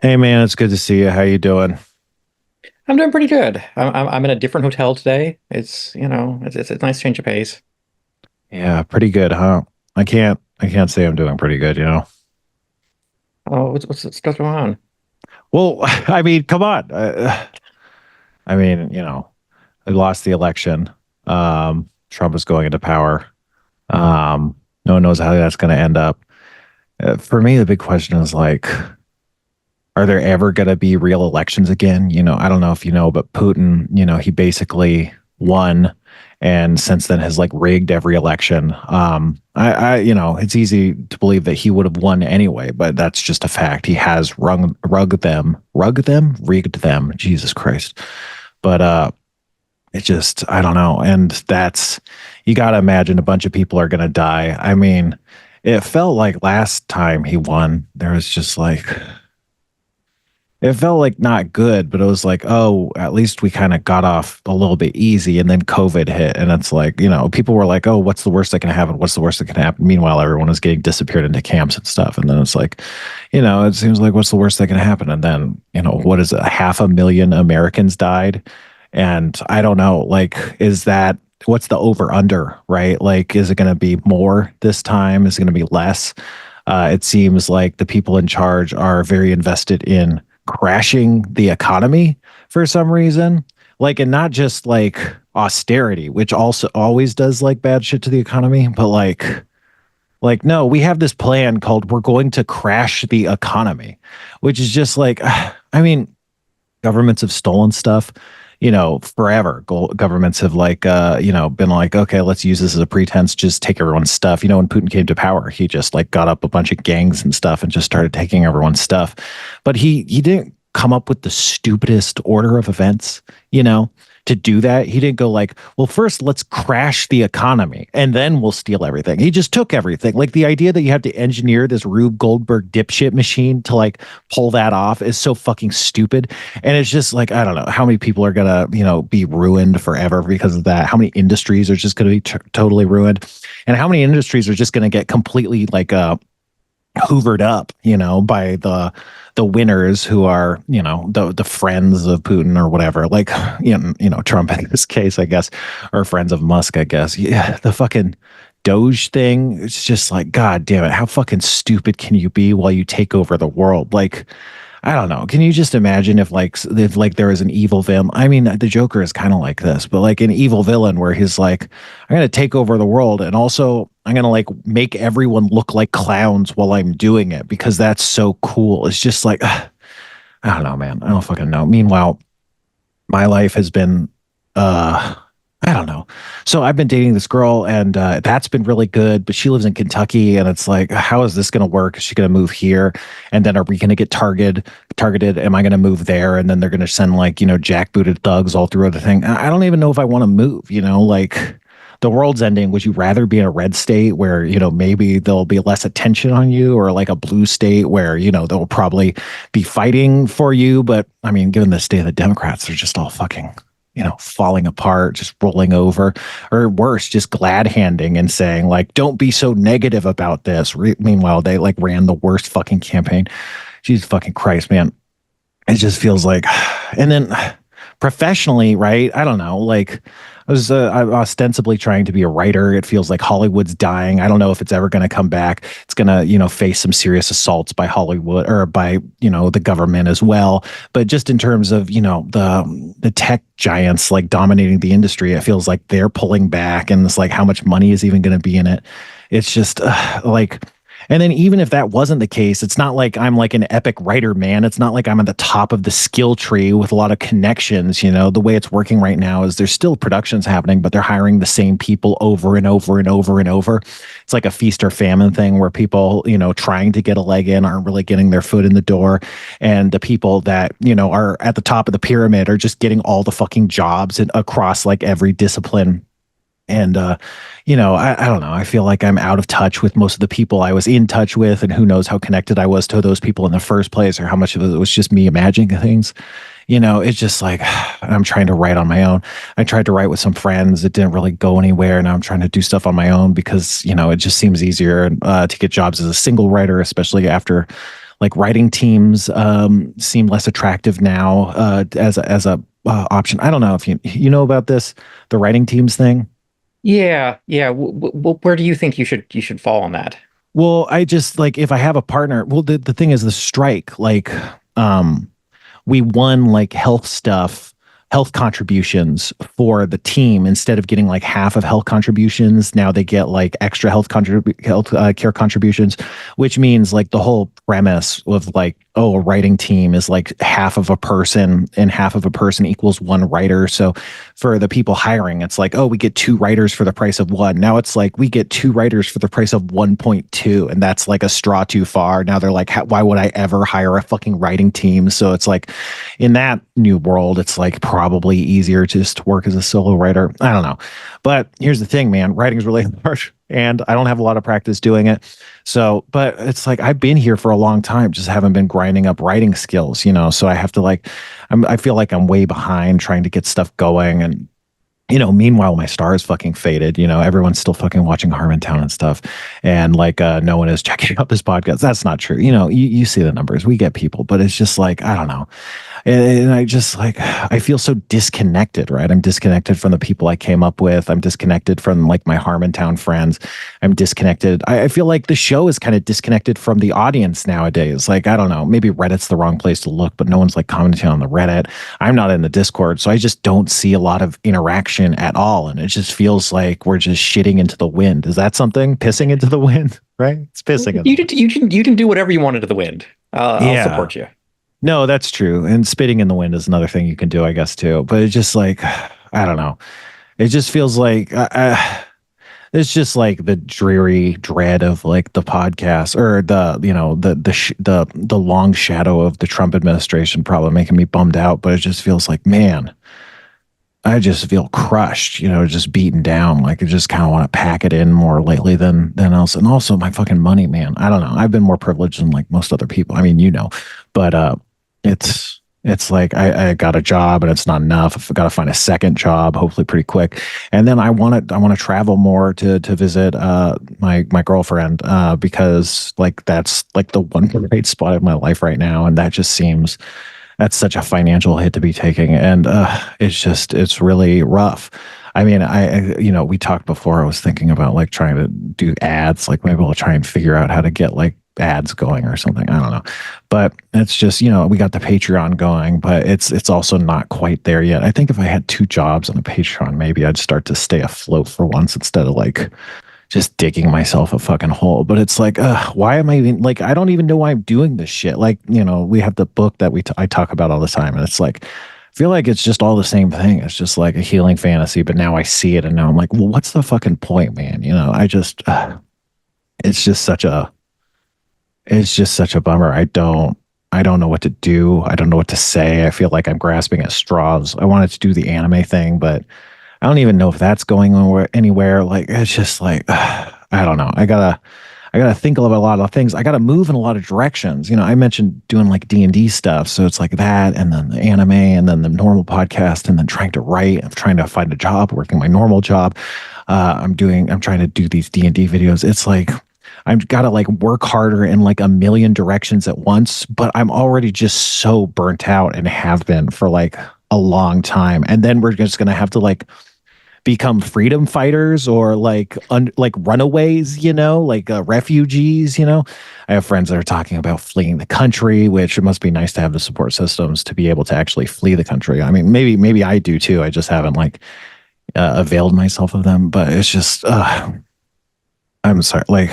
Hey man, it's good to see you. How you doing? I'm doing pretty good. I'm in a different hotel today. It's a nice change of pace. Yeah, pretty good, huh? I can't say I'm doing pretty good. Oh, what's going on? Well, I mean, come on. I mean, I lost the election. Trump is going into power. No one knows how that's going to end up. For me, the big question is like, are there ever going to be real elections again? I don't know if you know, but Putin, he basically won and since then has like rigged every election. It's easy to believe that he would have won anyway, but that's just a fact. He has rigged them. Jesus Christ. But it just, I don't know. And that's, you got to imagine a bunch of people are going to die. I mean, it felt like last time he won, there was just like, it felt like not good, but it was like, oh, at least we kind of got off a little bit easy. And then COVID hit. And it's like, people were like, oh, what's the worst that can happen? What's the worst that can happen? Meanwhile, everyone was getting disappeared into camps and stuff. And then it's like, it seems like what's the worst that can happen? And then, what is it? 500,000 Americans died. And I don't know, like, what's the over under, right? Like, is it going to be more this time? Is it going to be less? It seems like the people in charge are very invested in crashing the economy for some reason. Like, and not just like austerity, which also always does like bad shit to the economy, but like no, we have this plan called we're going to crash the economy, which is just like, I mean, governments have stolen stuff, forever. Governments have like, been like, okay, let's use this as a pretense, just take everyone's stuff. When Putin came to power, he just like got up a bunch of gangs and stuff and just started taking everyone's stuff. But he didn't come up with the stupidest order of events, you know, to do that. He didn't go like, well, first let's crash the economy and then we'll steal everything. He just took everything. Like the idea that you have to engineer this Rube Goldberg dipshit machine to like pull that off is so fucking stupid. And it's just like, I don't know how many people are gonna, be ruined forever because of that. How many industries are just gonna be totally ruined, and how many industries are just gonna get completely like hoovered up, by the winners who are, the friends of Putin or whatever. Like, Trump in this case, I guess, or friends of Musk, I guess. Yeah, the fucking Doge thing. It's just like, God damn it, how fucking stupid can you be while you take over the world? Like, I don't know. Can you just imagine if there was an evil villain? I mean, the Joker is kind of like this, but like an evil villain where he's like, I'm gonna take over the world, and also I'm gonna like make everyone look like clowns while I'm doing it because that's so cool. It's just like, I don't know, man. I don't fucking know. Meanwhile, my life has been I don't know. So I've been dating this girl and that's been really good, but she lives in Kentucky and it's like, how is this going to work? Is she going to move here? And then are we going to get targeted? Am I going to move there? And then they're going to send like, jackbooted thugs all through the thing. I don't even know if I want to move, like the world's ending. Would you rather be in a red state where, maybe there'll be less attention on you, or like a blue state where, they'll probably be fighting for you? But I mean, given the state of the Democrats, they're just all fucking falling apart, just rolling over, or worse, just glad handing and saying like, don't be so negative about this. Meanwhile, they like ran the worst fucking campaign. Jesus fucking Christ, man. It just feels like, and then professionally, right? I don't know. Like I'm ostensibly trying to be a writer. It feels like Hollywood's dying. I don't know if it's ever going to come back. It's going to, face some serious assaults by Hollywood or by, the government as well. But just in terms of, the tech giants like dominating the industry, it feels like they're pulling back, and it's like how much money is even going to be in it. It's just like, and then even if that wasn't the case, it's not like I'm like an epic writer, man. It's not like I'm at the top of the skill tree with a lot of connections. The way it's working right now is there's still productions happening, but they're hiring the same people over and over and over and over. It's like a feast or famine thing where people, trying to get a leg in aren't really getting their foot in the door. And the people that, are at the top of the pyramid are just getting all the fucking jobs and across like every discipline. And, I don't know. I feel like I'm out of touch with most of the people I was in touch with, and who knows how connected I was to those people in the first place, or how much of it was just me imagining things. It's just like I'm trying to write on my own. I tried to write with some friends. It didn't really go anywhere. Now I'm trying to do stuff on my own because, it just seems easier to get jobs as a single writer, especially after like writing teams seem less attractive now as a option. I don't know if you know about this, the writing teams thing. Yeah, yeah. Where do you think you should fall on that? Well, I just like if I have a partner. Well, the thing is the strike. Like, um, we won like health contributions for the team instead of getting like half of health contributions. Now they get like extra health care contributions, which means like the whole premise of like, oh, a writing team is like half of a person and half of a person equals one writer. So for the people hiring, it's like, oh, we get two writers for the price of one. Now it's like we get two writers for the price of 1.2, and that's like a straw too far. Now they're like, why would I ever hire a fucking writing team? So it's like in that new world, it's like probably easier to just work as a solo writer. I don't know. But here's the thing, man, writing is really hard and I don't have a lot of practice doing it. So, but it's like I've been here for a long time, just haven't been grinding up writing skills, you know. So I have to like, I feel like I'm way behind trying to get stuff going. And meanwhile, my star is fucking faded. Everyone's still fucking watching Harmontown and stuff. And like, no one is checking out this podcast. That's not true. You see the numbers, we get people, but it's just like, I don't know. And I just like, I feel so disconnected, right? I'm disconnected from the people I came up with. I'm disconnected from like my Harmontown friends. I'm disconnected. I feel like the show is kind of disconnected from the audience nowadays. Like, I don't know, maybe Reddit's the wrong place to look, but no one's like commenting on the Reddit. I'm not in the Discord, so I just don't see a lot of interaction at all. And it just feels like we're just shitting into the wind. Is that something? Pissing into the wind, right? It's pissing. You can do whatever you want into the wind. I'll support you. No, that's true. And spitting in the wind is another thing you can do, I guess, too. But it's just like, I don't know. It just feels like it's just like the dreary dread of like the podcast or the long shadow of the Trump administration probably making me bummed out. But it just feels like, man, I just feel crushed, just beaten down. Like I just kind of want to pack it in more lately than else. And also my fucking money, man. I don't know. I've been more privileged than like most other people. I mean, but it's like I got a job and it's not enough. I've got to find a second job, hopefully pretty quick. And then I want to travel more to visit my girlfriend because like that's like the one great spot in my life right now. And that's such a financial hit to be taking. And it's really rough. I mean, we talked before, I was thinking about like trying to do ads, like maybe I'll try and figure out how to get like ads going or something. I don't know. But it's just, we got the Patreon going, but it's also not quite there yet. I think if I had two jobs on a Patreon, maybe I'd start to stay afloat for once instead of like just digging myself a fucking hole. But it's like, why am I even like, I don't even know why I'm doing this shit. Like, we have the book that I talk about all the time. And it's like, I feel like it's just all the same thing. It's just like a healing fantasy, but now I see it and now I'm like, well, what's the fucking point, man? It's just such a bummer. I don't know what to do. I don't know what to say. I feel like I'm grasping at straws. I wanted to do the anime thing, but I don't even know if that's going anywhere. Like, it's just like, I don't know. I gotta think about a lot of things. I gotta move in a lot of directions. I mentioned doing like D&D stuff. So it's like that, and then the anime, and then the normal podcast, and then trying to write. I'm trying to find a job, working my normal job. I'm trying to do these D&D videos. It's like, I've got to like work harder in like a million directions at once, but I'm already just so burnt out and have been for like a long time. And then we're just going to have to like become freedom fighters or like runaways, like refugees. I have friends that are talking about fleeing the country, which it must be nice to have the support systems to be able to actually flee the country. I mean, maybe I do too. I just haven't like availed myself of them, but it's just, I'm sorry, like,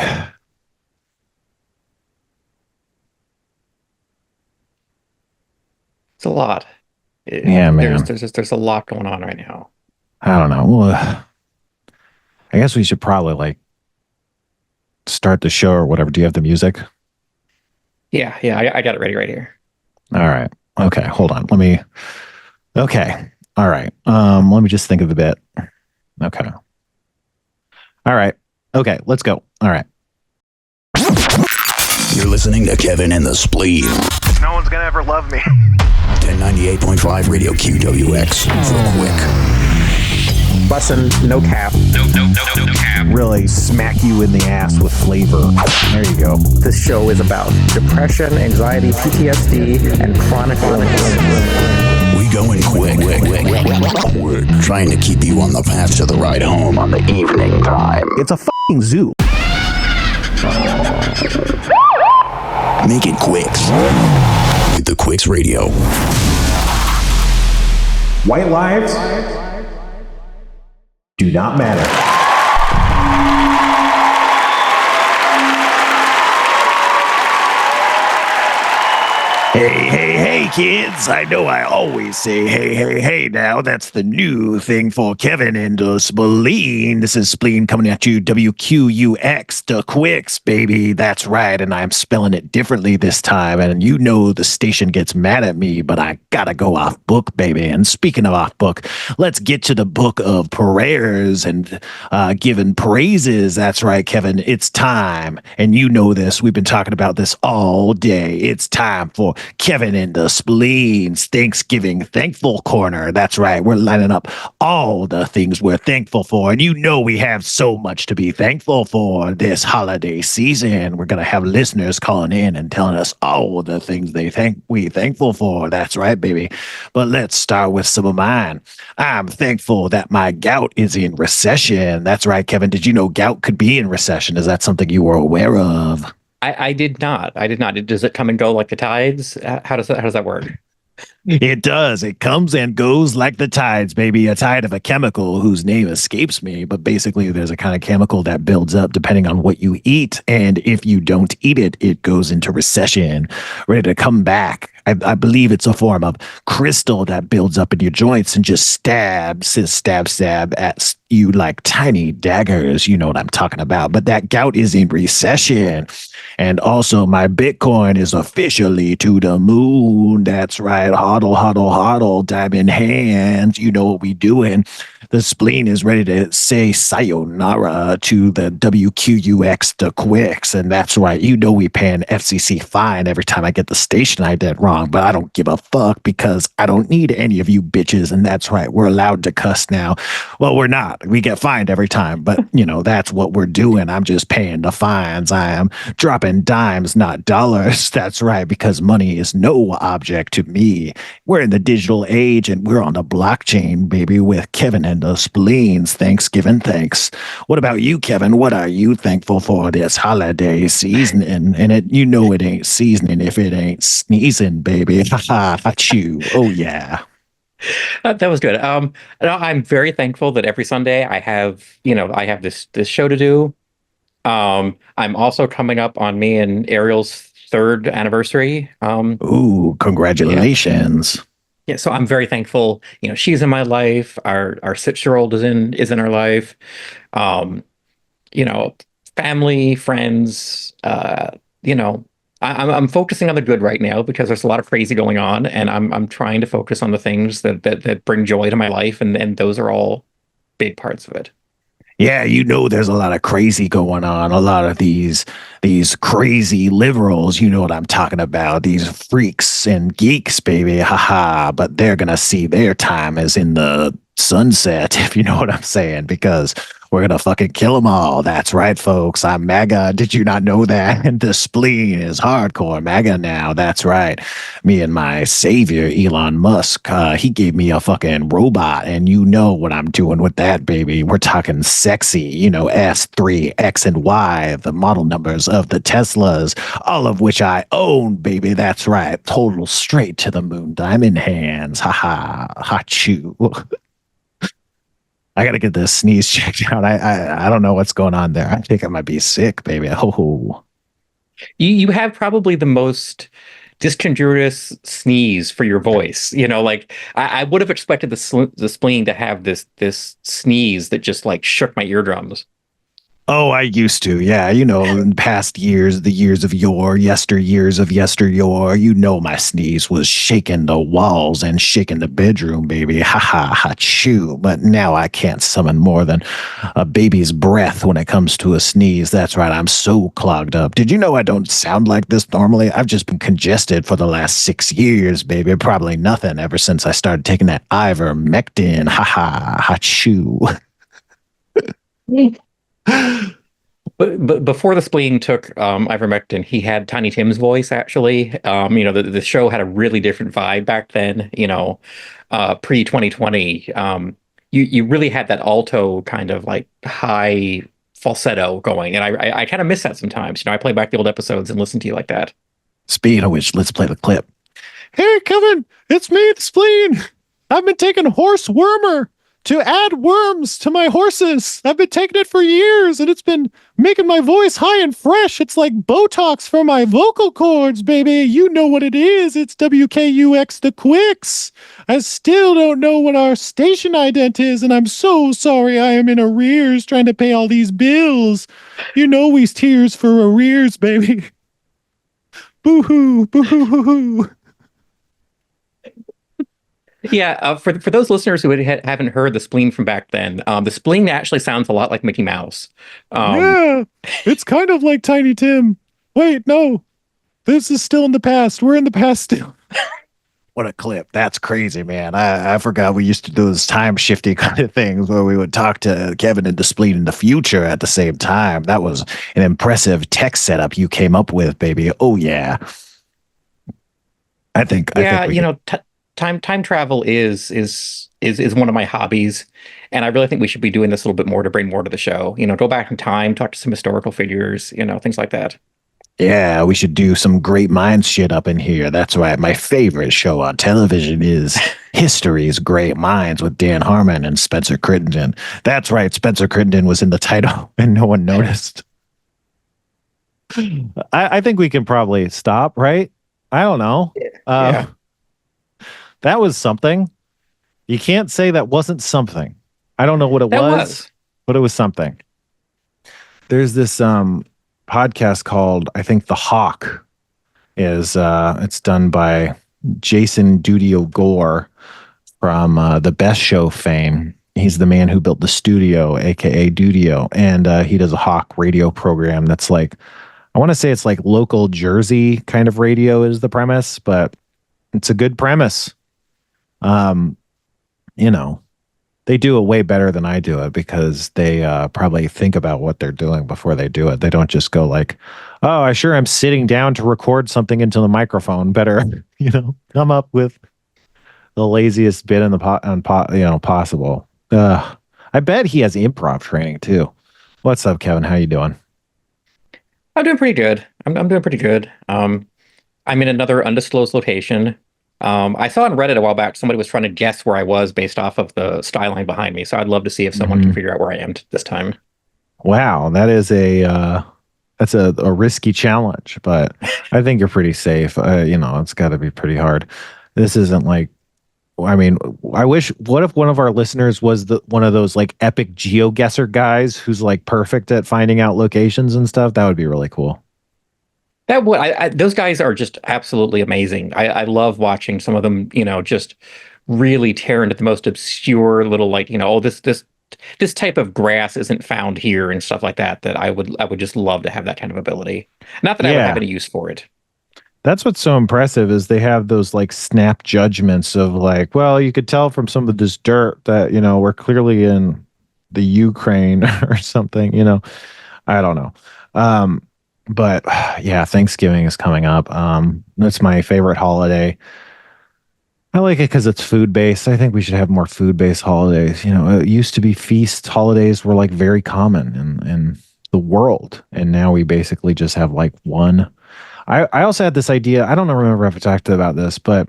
It's a lot. yeah, man. There's a lot going on right now. I don't know. Well, I guess we should probably like start the show or whatever. Do you have the music? Yeah, I got it ready right here. All right. Okay, hold on. Okay. All right. Let me just think of the bit. Okay. All right. Okay, let's go. All right. You're listening to Kevin and the Spleen. No one's gonna ever love me. 1098.5 Radio QWX. For quick. Bussin', no cap. No cap. Really smack you in the ass with flavor. There you go. This show is about depression, anxiety, PTSD, and chronic illness. We going quick. Trying to keep you on the path to the ride home on the evening time. It's a fucking zoo. Make it Quicks with the Quicks Radio. White lives do not matter. Hey, kids. I know I always say hey now. That's the new thing for Kevin and Spleen. This is Spleen coming at you, WQUX, the Quicks, baby. That's right, and I'm spelling it differently this time, and you know the station gets mad at me, but I gotta go off book, baby. And speaking of off book, let's get to the book of prayers and giving praises. That's right, Kevin. It's time, and you know this. We've been talking about this all day. It's time for Kevin and the Spleen's Thanksgiving Thankful Corner. That's right. We're lining up all the things we're thankful for. And you know we have so much to be thankful for this holiday season. We're going to have listeners calling in and telling us all the things we thankful for. That's right, baby. But let's start with some of mine. I'm thankful that my gout is in recession. That's right, Kevin. Did you know gout could be in recession? Is that something you were aware of? I did not. Does it come and go like the tides? How does that work? It does. It comes and goes like the tides, baby. A tide of a chemical whose name escapes me. But basically, there's a kind of chemical that builds up depending on what you eat. And if you don't eat it, it goes into recession, ready to come back. I believe it's a form of crystal that builds up in your joints and just stab at you like tiny daggers. You know what I'm talking about. But that gout is in recession. And also, my Bitcoin is officially to the moon. That's right. Hodl, diamond hands. You know what we doing. The Spleen is ready to say sayonara to the WQUX, the Quicks. And that's right. You know we pay an FCC fine every time I get the station I did wrong. But I don't give a fuck because I don't need any of you bitches. And that's right. We're allowed to cuss now. Well, we're not. We get fined every time. But, you know, that's what we're doing. I'm just paying the fines. I am dropping dimes, not dollars. That's right. Because money is no object to me. We're in the digital age and we're on the blockchain, baby, with Kevin and the Spleen's Thanksgiving thanks. What about you, Kevin? What are you thankful for this holiday seasoning? And you know it ain't seasoning if it ain't sneezing, baby. Ha ha, achoo. Oh yeah. That was good. I'm very thankful that every Sunday I have this show to do. I'm also coming up on me and Ariel's 3rd anniversary. Ooh, congratulations. Yeah, so I'm very thankful. You know, she's in my life. Our 6-year-old is in our life. You know, family, friends. You know, I'm focusing on the good right now because there's a lot of crazy going on, and I'm trying to focus on the things that bring joy to my life, and those are all big parts of it. Yeah, you know there's a lot of crazy going on. A lot of these crazy liberals, you know what I'm talking about. These freaks and geeks, baby. Haha. But they're gonna see their time as in the sunset, if you know what I'm saying, because we're gonna fucking kill them all. That's right, folks. I'm MAGA. Did you not know that? And the Spleen is hardcore MAGA now. That's right. Me and my savior, Elon Musk, he gave me a fucking robot, and you know what I'm doing with that, baby. We're talking sexy, you know, S3, X, and Y, the model numbers of the Teslas, all of which I own, baby. That's right. Total straight to the moon, diamond hands. Ha chew. I gotta get this sneeze checked out. I don't know what's going on there. I think I might be sick, baby. Oh, You have probably the most discontinuous sneeze for your voice. You know, like I would have expected the Spleen to have this sneeze that just like shook my eardrums. Oh, I used to. Yeah, in past years, the years of yore, yesteryears of yesterdore, my sneeze was shaking the walls and shaking the bedroom, baby. Ha ha ha choo. But now I can't summon more than a baby's breath when it comes to a sneeze. That's right. I'm so clogged up. Did you know I don't sound like this normally? I've just been congested for the last 6 years, baby. Probably nothing ever since I started taking that ivermectin. Ha ha ha choo. But before the spleen took ivermectin, he had Tiny Tim's voice actually. The show had a really different vibe back then. Pre 2020. You really had that alto kind of like high falsetto going, and I kind of miss that sometimes. I play back the old episodes and listen to you like that. Speaking of which, let's play the clip. Hey, Kevin, it's me, the spleen. I've been taking horse wormer to add worms to my horses. I've been taking it for years, and it's been making my voice high and fresh. It's like Botox for my vocal cords, baby. You know what it is. It's WKUX the Quicks. I still don't know what our station ident is, and I'm so sorry I am in arrears trying to pay all these bills. We's tears for arrears, baby. Boo-hoo, boo-hoo-hoo-hoo. Yeah, for those listeners who haven't heard the spleen from back then, the spleen actually sounds a lot like Mickey Mouse. Yeah, it's kind of like Tiny Tim. Wait, no, this is still in the past. We're in the past still. What a clip. That's crazy, man. I forgot we used to do those time shifty kind of things where we would talk to Kevin and the spleen in the future at the same time. That was an impressive tech setup you came up with, baby. Oh, yeah. I think time travel is one of my hobbies, and I really think we should be doing this a little bit more to bring more to the show. Go back in time, talk to some historical figures, things like that. Yeah, we should do some great minds shit up in here. That's right. My favorite show on television is History's Great Minds with Dan Harmon and Spencer Crittenden. That's right. Spencer Crittenden was in the title and no one noticed. I think we can probably stop, right? I don't know. Yeah. That was something. You can't say that wasn't something. I don't know what it was, but it was something. There's this podcast called, I think, The Hawk. It's done by Jason Dudio Gore from The Best Show fame. He's the man who built the studio, aka Dudio, and he does a Hawk radio program that's like, I want to say it's like local Jersey kind of radio is the premise, but it's a good premise. They do it way better than I do it because they probably think about what they're doing before they do it. They don't just go like, oh, I sure am sitting down to record something into the microphone. Better, come up with the laziest bit in the possible. I bet he has improv training too. What's up, Kevin? How you doing? I'm doing pretty good. I'm doing pretty good. I'm in another undisclosed location. I saw on Reddit a while back somebody was trying to guess where I was based off of the sky line behind me. So I'd love to see if someone can figure out where I am this time. Wow, that is that's a risky challenge, but I think you're pretty safe. It's got to be pretty hard. This isn't like, I mean, what if one of our listeners was one of those like epic geoguesser guys who's like perfect at finding out locations and stuff? That would be really cool. Those guys are just absolutely amazing. I love watching some of them, just really tear into the most obscure little like, this type of grass isn't found here and stuff like that. That I would just love to have that kind of ability. Not that I would have any use for it. That's what's so impressive is they have those like snap judgments of like, well, you could tell from some of this dirt that, we're clearly in the Ukraine or something, I don't know. But yeah, Thanksgiving is coming up. That's my favorite holiday. I like it because it's food based. I think we should have more food based holidays. It used to be feast holidays were like very common in the world. And now we basically just have like one. I also had this idea. I don't remember if I talked about this, but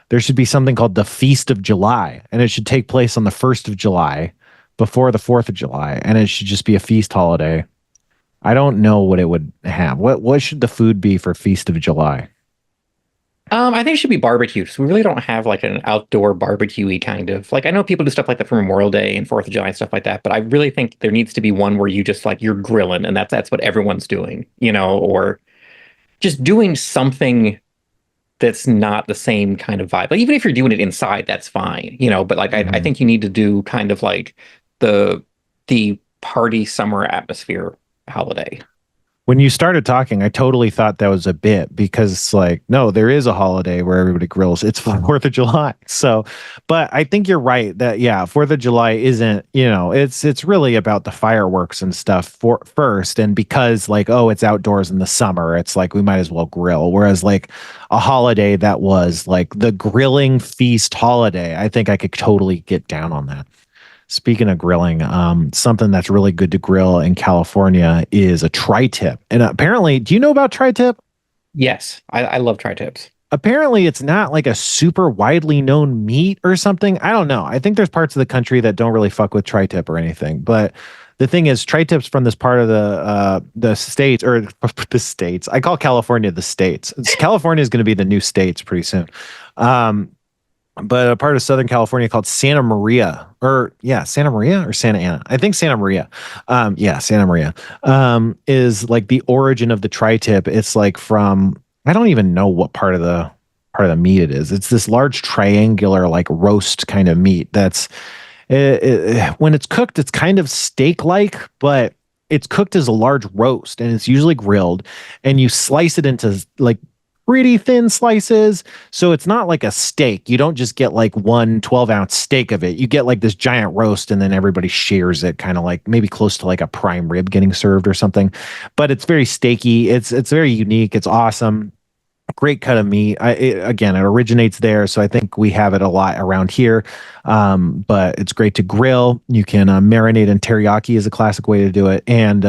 there should be something called the Feast of July. And it should take place on the 1st of July before the 4th of July. And it should just be a feast holiday. I don't know what it would have. What should the food be for Feast of July? I think it should be barbecued. So we really don't have like an outdoor barbecue-y kind of like I know people do stuff like that for Memorial Day and Fourth of July and stuff like that, but I really think there needs to be one where you just like you're grilling and that's what everyone's doing, or just doing something that's not the same kind of vibe. Like even if you're doing it inside, that's fine, but like I Mhm. think you need to do kind of like the the party summer atmosphere holiday. When you started talking, I totally thought that was a bit because it's like, no, there is a holiday where everybody grills. It's Fourth of July. So, but I think you're right that yeah, Fourth of July isn't, it's really about the fireworks and stuff for first. And because like, oh, it's outdoors in the summer, it's like we might as well grill. Whereas like a holiday that was like the grilling feast holiday, I think I could totally get down on that. Speaking of grilling, something that's really good to grill in California is a tri-tip. And apparently, do you know about tri-tip? Yes, I love tri-tips. Apparently, it's not like a super widely known meat or something. I don't know. I think there's parts of the country that don't really fuck with tri-tip or anything. But the thing is, tri-tips from this part of the states or the states. I call California the states. California is going to be the new states pretty soon. Um, but a part of Southern California called Santa Maria, or yeah, Santa Maria or Santa Ana. I think Santa Maria. Yeah, Santa Maria is like the origin of the tri-tip. It's like from I don't even know what part of the meat it is. It's this large triangular like roast kind of meat that's when it's cooked, it's kind of steak-like, but it's cooked as a large roast and it's usually grilled, and you slice it into like pretty thin slices. So it's not like a steak. You don't just get like one 12-ounce steak of it. You get like this giant roast and then everybody shares it, kind of like maybe close to like a prime rib getting served or something. But it's very steaky. It's very unique. It's awesome. Great cut of meat. Again, it originates there, so I think we have it a lot around here. But it's great to grill. You can marinate in teriyaki is a classic way to do it. And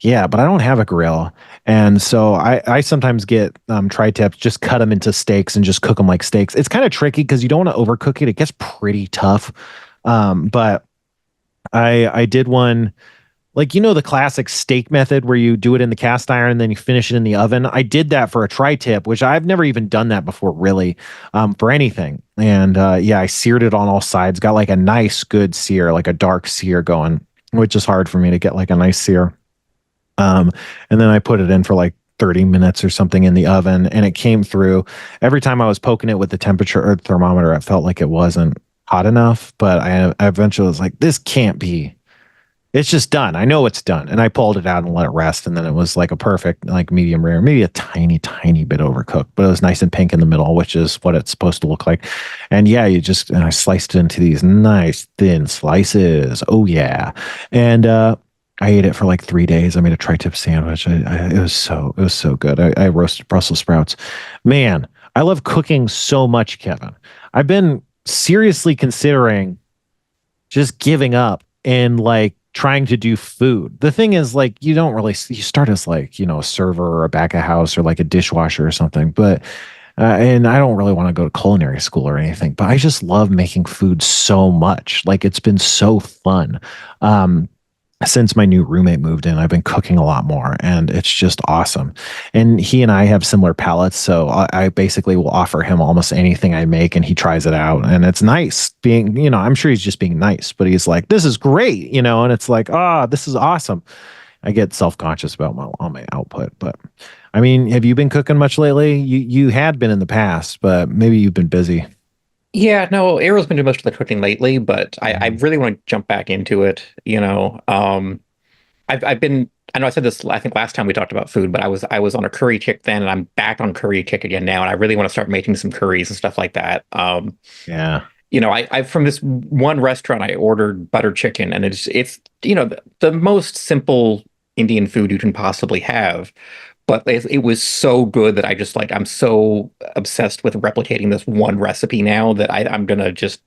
yeah, but I don't have a grill, and so I sometimes get tri-tips, just cut them into steaks and just cook them like steaks. It's kind of tricky because you don't want to overcook it. It gets pretty tough. But I did one like the classic steak method where you do it in the cast iron and then you finish it in the oven. I did that for a tri-tip, which I've never even done that before really, for anything. And yeah, I seared it on all sides, got like a nice good sear, like a dark sear going, which is hard for me to get like a nice sear. um, and then I put it in for like 30 minutes or something in the oven, and it came through. Every time I was poking it with the temperature or thermometer, it felt like it wasn't hot enough, but I eventually was like, this can't be, it's just done. I know it's done. And I pulled it out and let it rest. And then it was like a perfect, like medium rare, maybe a tiny, tiny bit overcooked, but it was nice and pink in the middle, which is what it's supposed to look like. And yeah, and I sliced it into these nice thin slices. Oh yeah. And, I ate it for like 3 days. I made a tri-tip sandwich. It was so good. I roasted Brussels sprouts. Man, I love cooking so much, Kevin. I've been seriously considering just giving up and like trying to do food. The thing is, like, you don't really, you start as like, a server or a back of house or like a dishwasher or something, but, and I don't really want to go to culinary school or anything, but I just love making food so much. Like, it's been so fun. Since my new roommate moved in, I've been cooking a lot more and it's just awesome. And he and I have similar palates. So I basically will offer him almost anything I make and he tries it out. And it's nice being, I'm sure he's just being nice, but he's like, this is great, and it's like, this is awesome. I get self-conscious about all my output. But I mean, have you been cooking much lately? You had been in the past, but maybe you've been busy. Yeah, no, Arrow's been doing most of the cooking lately, but I Mhm. really want to jump back into it. I've been I know I said this I think last time we talked about food, but I was on a curry kick then and I'm back on curry kick again now, and I really want to start making some curries and stuff like that. Yeah. I from this one restaurant I ordered butter chicken, and it's the most simple Indian food you can possibly have, but it was so good that I just like I'm so obsessed with replicating this one recipe now that I'm gonna just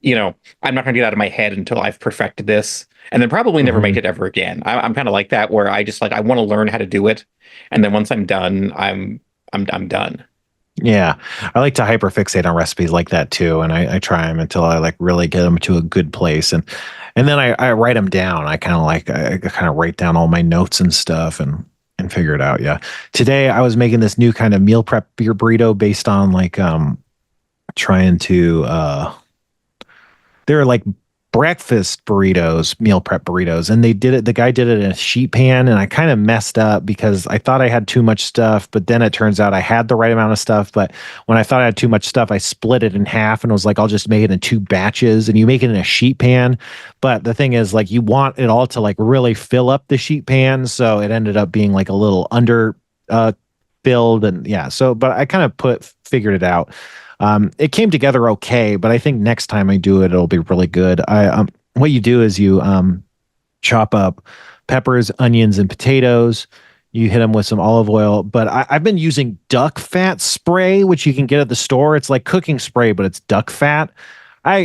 I'm not gonna get out of my head until I've perfected this, and then probably never make Mhm. it ever again. I'm kind of like that where I just like I want to learn how to do it, and then once I'm done, I'm done. Yeah, I like to hyperfixate on recipes like that too, and I try them until I like really get them to a good place, and then I write them down. I kind of write down all my notes and stuff, and and figure it out. Yeah. Today I was making this new kind of meal prep beer burrito based on like trying to they're like breakfast burritos, meal prep burritos, and they did it. The guy did it in a sheet pan, and I kind of messed up because I thought I had too much stuff, but then it turns out I had the right amount of stuff. But when I thought I had too much stuff, I split it in half and was like, I'll just make it in two batches. And you make it in a sheet pan, but the thing is, like, you want it all to like really fill up the sheet pan, so it ended up being like a little under filled, and yeah. So, but I kind of figured it out. It came together okay, but I think next time I do it, it'll be really good. What you do is you chop up peppers, onions, and potatoes. You hit them with some olive oil, but I've been using duck fat spray, which you can get at the store. It's like cooking spray, but it's duck fat. I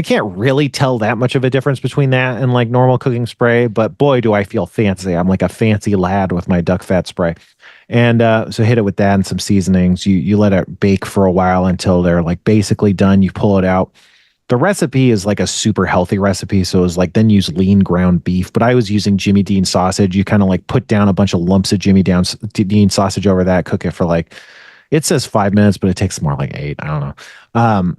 can't really tell that much of a difference between that and like normal cooking spray, but boy, do I feel fancy. I'm like a fancy lad with my duck fat spray. And so hit it with that and some seasonings. You let it bake for a while until they're like basically done. You pull it out. The recipe is like a super healthy recipe. So it was like then use lean ground beef, but I was using Jimmy Dean sausage. You kind of like put down a bunch of lumps of Dean sausage over that, cook it for like, it says 5 minutes, but it takes more like 8. I don't know.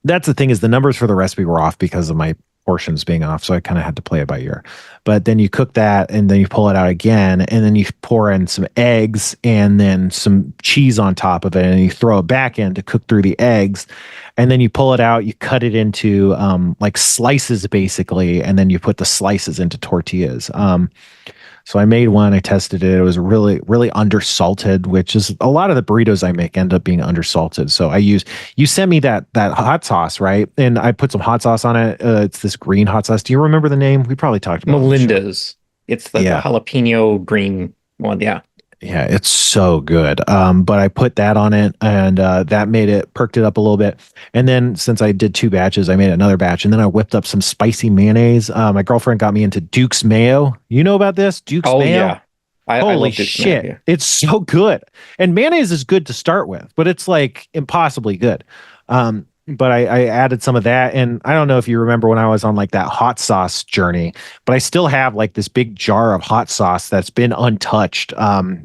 That's the thing, is the numbers for the recipe were off because of my portions being off. So I kind of had to play it by ear. But then you cook that and then you pull it out again. And then you pour in some eggs and then some cheese on top of it. And you throw it back in to cook through the eggs. And then you pull it out, you cut it into like slices basically. And then you put the slices into tortillas. So I made one, I tested it. It was really, really undersalted, which is a lot of the burritos I make end up being undersalted. So you sent me that hot sauce, right? And I put some hot sauce on it. It's this green hot sauce. Do you remember the name? We probably talked about Melinda's. It's the jalapeno green one. Yeah. Yeah, it's so good. But I put that on it, and that made it perked it up a little bit. And then since I did 2 batches, I made another batch, and then I whipped up some spicy mayonnaise. My girlfriend got me into Duke's mayo. You know about this? Duke's mayo? Yeah. I Holy love Duke's shit. mayo, yeah. It's so good. And mayonnaise is good to start with, but it's like impossibly good. But I added some of that, and I don't know if you remember when I was on like that hot sauce journey, but I still have like this big jar of hot sauce that's been untouched.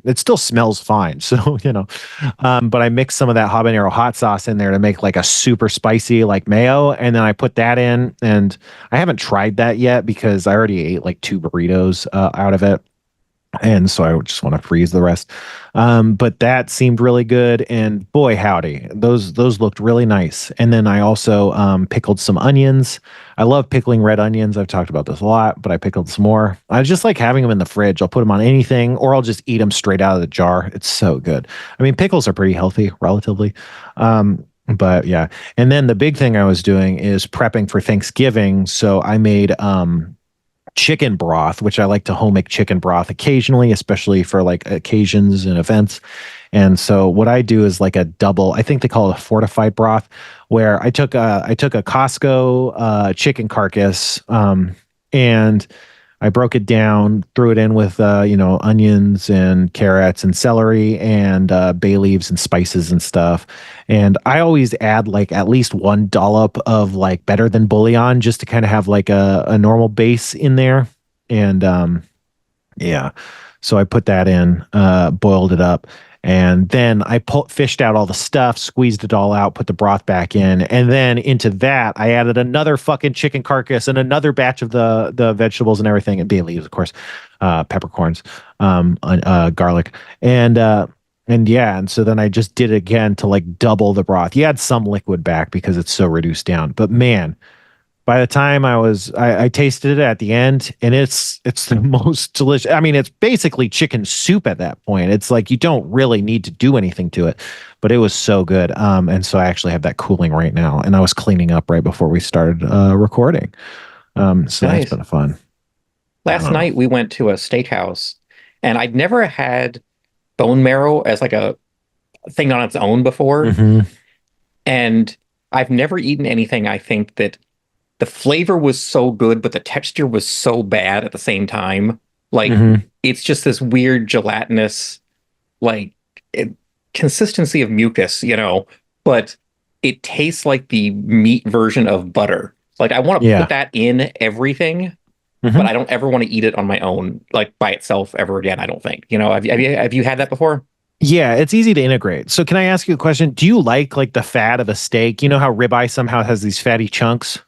It still smells fine, so but I mixed some of that habanero hot sauce in there to make like a super spicy like mayo, and then I put that in, and I haven't tried that yet because I already ate like 2 burritos out of it. And so I just want to freeze the rest. But that seemed really good. And boy, howdy, those looked really nice. And then I also pickled some onions. I love pickling red onions. I've talked about this a lot, but I pickled some more. I just like having them in the fridge. I'll put them on anything, or I'll just eat them straight out of the jar. It's so good. I mean, pickles are pretty healthy, relatively. But yeah. And then the big thing I was doing is prepping for Thanksgiving. So I made chicken broth, which I like to home make chicken broth occasionally, especially for like occasions and events. And so what I do is like a double, I think they call it a fortified broth, where I took a Costco chicken carcass, and I broke it down, threw it in with onions and carrots and celery and bay leaves and spices and stuff. And I always add like at least 1 dollop of like better than bouillon, just to kind of have like a normal base in there. And yeah, so I put that in, boiled it up. And then I fished out all the stuff, squeezed it all out, put the broth back in. And then into that, I added another fucking chicken carcass and another batch of the vegetables and everything, and bay leaves, of course, peppercorns, garlic. And yeah, and so then I just did it again to like double the broth. You add some liquid back because it's so reduced down. But man, by the time I tasted it at the end, and it's the most delicious. I mean, it's basically chicken soup at that point. It's like you don't really need to do anything to it, but it was so good. And so I actually have that cooling right now, and I was cleaning up right before we started recording. So Nice. That's been fun. Last night we went to a steakhouse, and I'd never had bone marrow as like a thing on its own before. Mm-hmm. And I've never eaten anything, I think, that the flavor was so good, but the texture was so bad at the same time. Like, It's just this weird gelatinous, like, consistency of mucus, but it tastes like the meat version of butter. Like, I want to put that in everything, but I don't ever want to eat it on my own, like by itself ever again. I don't think. Have you had that before? Yeah, it's easy to integrate. So can I ask you a question? Do you like the fat of a steak? You know how ribeye somehow has these fatty chunks?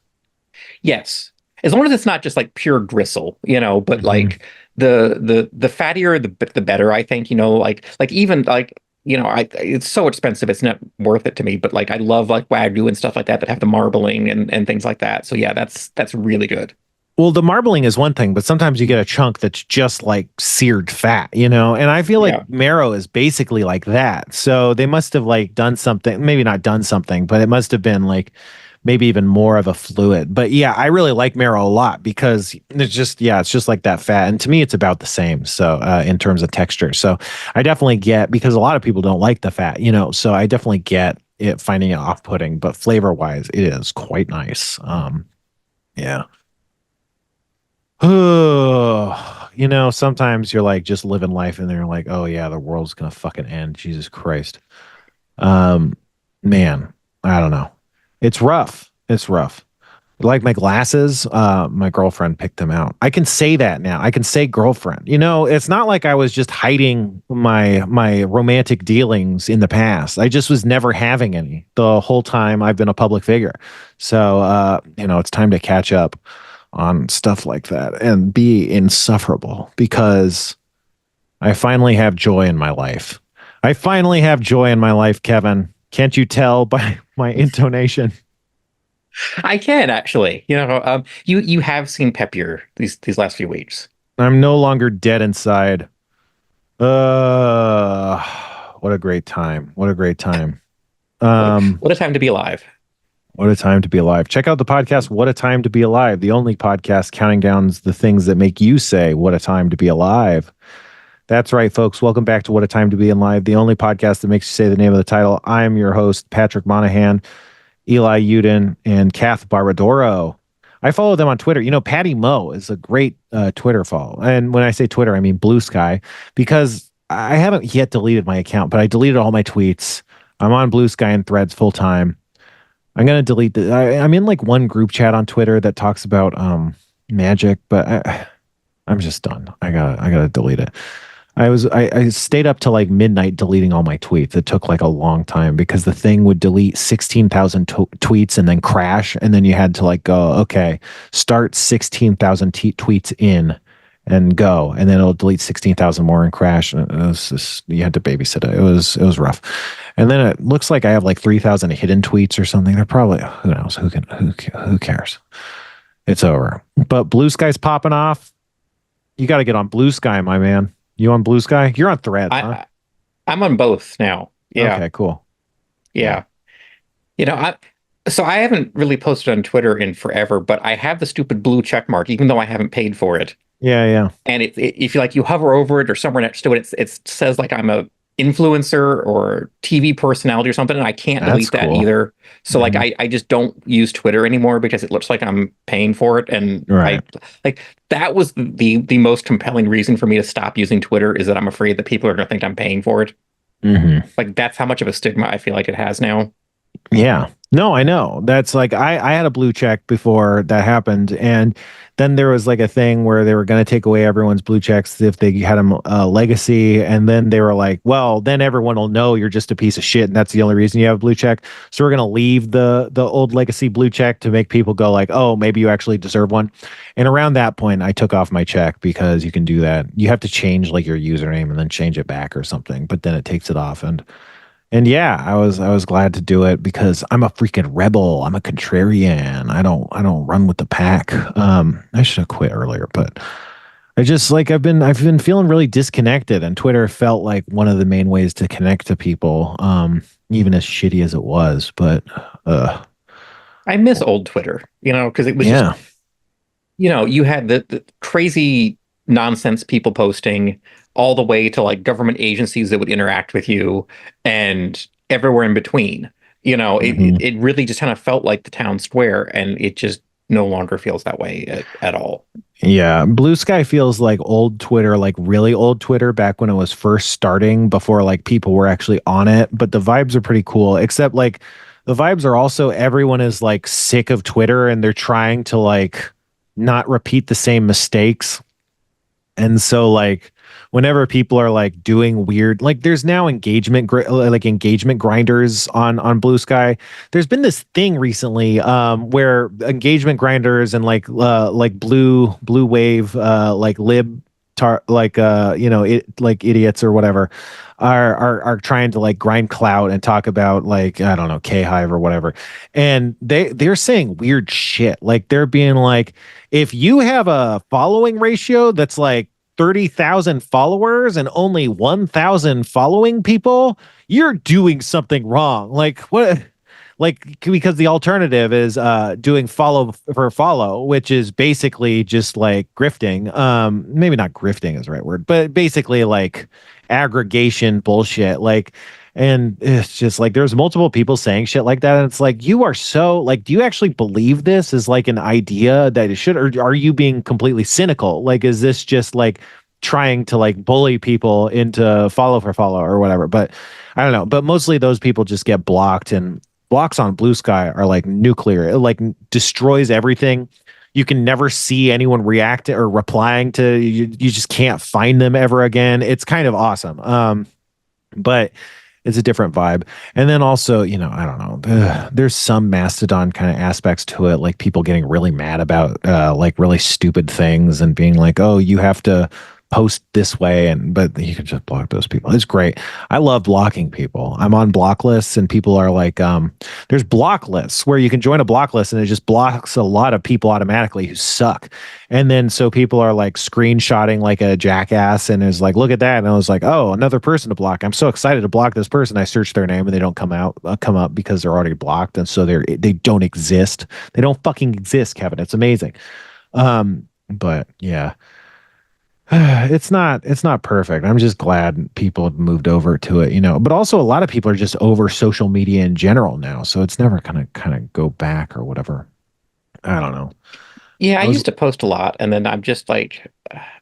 Yes, as long as it's not just like pure gristle, but Hmm. like the fattier the better. I think like even like I it's so expensive it's not worth it to me. But like I love like wagyu and stuff like that have the marbling and things like that. So yeah, that's really good. Well, the marbling is one thing, but sometimes you get a chunk that's just like seared fat, And I feel like Yeah. marrow is basically like that. So they must have like done something, maybe not done something, but it must have been like maybe even more of a fluid. But yeah, I really like marrow a lot because it's just like that fat. And to me, it's about the same. So in terms of texture. So I definitely get, because a lot of people don't like the fat, so I definitely get it finding it off-putting, but flavor wise, it is quite nice. Yeah. Sometimes you're like just living life and they're like, oh yeah, the world's gonna fucking end. Jesus Christ. Um, man, I don't know. It's rough. It's rough. Like my glasses, my girlfriend picked them out. I can say that now. I can say girlfriend. It's not like I was just hiding my romantic dealings in the past. I just was never having any the whole time I've been a public figure. So it's time to catch up on stuff like that and be insufferable because I finally have joy in my life. I finally have joy in my life, Kevin. Can't you tell by my intonation? I can actually. You have seen peppier these last few weeks. I'm no longer dead inside. Uh, what a great time. What a great time. Um, What a time to be alive. what a time to be alive. Check out the podcast, What a Time to Be Alive, the only podcast counting down the things that make you say, what a time to be alive. That's right, folks. Welcome back to What a Time to Be Alive, the only podcast that makes you say the name of the title. I'm your host, Patrick Monahan, Eli Uden, and Kath Barbadoro. I follow them on Twitter. Patty Moe is a great Twitter follow. And when I say Twitter, I mean Blue Sky, because I haven't yet deleted my account, but I deleted all my tweets. I'm on Blue Sky and Threads full time. I'm gonna delete the. I'm in like one group chat on Twitter that talks about magic, but I'm just done. I gotta delete it. I stayed up till like midnight deleting all my tweets. It took like a long time because the thing would delete 16,000 tweets and then crash, and then you had to like go, okay, start 16,000 tweets in and go, and then it'll delete 16,000 more and crash. And it was just, you had to babysit it. It was rough. And then it looks like I have like 3,000 hidden tweets or something. They're probably, who knows, who cares? It's over. But Blue Sky's popping off. You got to get on Blue Sky, my man. You on Blue Sky? You're on Threads, huh? I'm on both now. Yeah. Okay, cool. Yeah. I so I haven't really posted on Twitter in forever, but I have the stupid blue check mark, even though I haven't paid for it. Yeah, yeah. And if you hover over it or somewhere next to it, it says like I'm a influencer or TV personality or something, and I can't That's delete that cool. either. So like Mhm. I just don't use Twitter anymore because it looks like I'm paying for it. And Right. like that was the most compelling reason for me to stop using Twitter, is that I'm afraid that people are gonna think I'm paying for it. Hmm. Like that's how much of a stigma I feel like it has now. Yeah. No, I know. That's like I had a blue check before that happened, and then there was like a thing where they were going to take away everyone's blue checks if they had a legacy, and then they were like, well, then everyone will know you're just a piece of shit, and that's the only reason you have a blue check. So we're going to leave the old legacy blue check to make people go like, oh, maybe you actually deserve one. And around that point, I took off my check because you can do that. You have to change like your username and then change it back or something, but then it takes it off. And yeah, I was glad to do it because I'm a freaking rebel. I'm a contrarian. I don't run with the pack. I should have quit earlier, but I just like I've been feeling really disconnected, and Twitter felt like one of the main ways to connect to people. Even as shitty as it was, but uh I miss old Twitter, because it was just, yeah. you had the crazy nonsense people posting all the way to like government agencies that would interact with you and everywhere in between. Mhm. It really just kind of felt like the town square, and it just no longer feels that way at all. Yeah, Blue Sky feels like old Twitter, like really old Twitter back when it was first starting before like people were actually on it. But the vibes are pretty cool, except like the vibes are also everyone is like sick of Twitter and they're trying to like not repeat the same mistakes. And so like whenever people are like doing weird, like there's now engagement grinders on Blue Sky. There's been this thing recently where engagement grinders and like blue wave like lib like idiots or whatever are trying to like grind clout and talk about like I don't know K Hive or whatever, and they're saying weird shit. Like they're being like, if you have a following ratio that's like 30,000 followers and only 1,000 following people, you're doing something wrong. Like what? Like because the alternative is doing follow for follow, which is basically just like grifting. Maybe not grifting is the right word, but basically like aggregation bullshit. Like, and it's just like there's multiple people saying shit like that, and it's like you are so like, do you actually believe this is like an idea that it should, or are you being completely cynical? Like, is this just like trying to like bully people into follow for follow or whatever? But I don't know. But mostly those people just get blocked, and blocks on Blue Sky are like nuclear. It like destroys everything. You can never see anyone react or replying to you. You just can't find them ever again. It's kind of awesome. But it's a different vibe. And then also, you know, I don't know. There's some Mastodon kind of aspects to it, like people getting really mad about like really stupid things and being like, oh, you have to post this way, and but you can just block those people. It's great. I love blocking people. I'm on block lists, and people are like, there's block lists where you can join a block list and it just blocks a lot of people automatically who suck. And then so people are like screenshotting like a jackass and is like, look at that. And I was like, oh, another person to block. I'm so excited to block this person. I search their name and they don't come up because they're already blocked. And so they don't exist. They don't fucking exist, Kevin. It's amazing. But yeah. It's not perfect. I'm just glad people have moved over to it, you know. But also a lot of people are just over social media in general now, so it's never gonna kind of go back or whatever. I don't know. Yeah, I used to post a lot, and then I'm just like,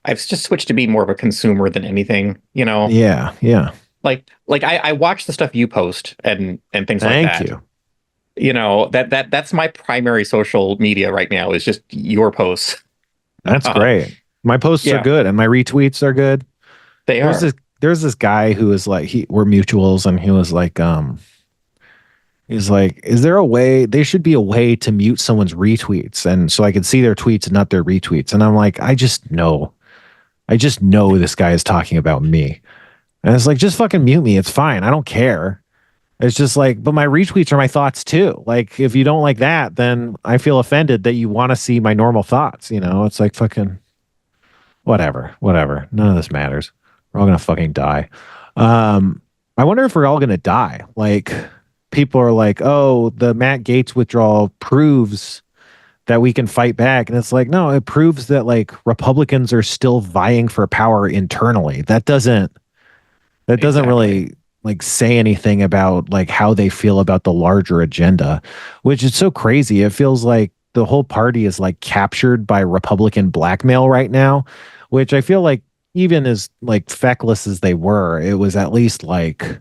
I've just switched to be more of a consumer than anything, you know. Yeah, yeah. Like I watch the stuff you post and things like that. Thank you. You know, that's my primary social media right now is just your posts. That's great. My posts are good and my retweets are good. They are. There's this guy who was like, we're mutuals, and he was like, he's like, is there a way, there should be a way to mute someone's retweets and so I could see their tweets and not their retweets. And I'm like, I just know this guy is talking about me. And it's like, just fucking mute me. It's fine. I don't care. It's just like, but my retweets are my thoughts too. Like, if you don't like that, then I feel offended that you want to see my normal thoughts. You know, it's like fucking whatever. None of this matters. We're all going to fucking die. I wonder if we're all going to die. Like, people are like, oh, the Matt Gaetz withdrawal proves that we can fight back. And it's like, no, it proves that like Republicans are still vying for power internally. That doesn't really like say anything about like how they feel about the larger agenda, which is so crazy. It feels like the whole party is like captured by Republican blackmail right now, which I feel like even as like feckless as they were, it was at least like,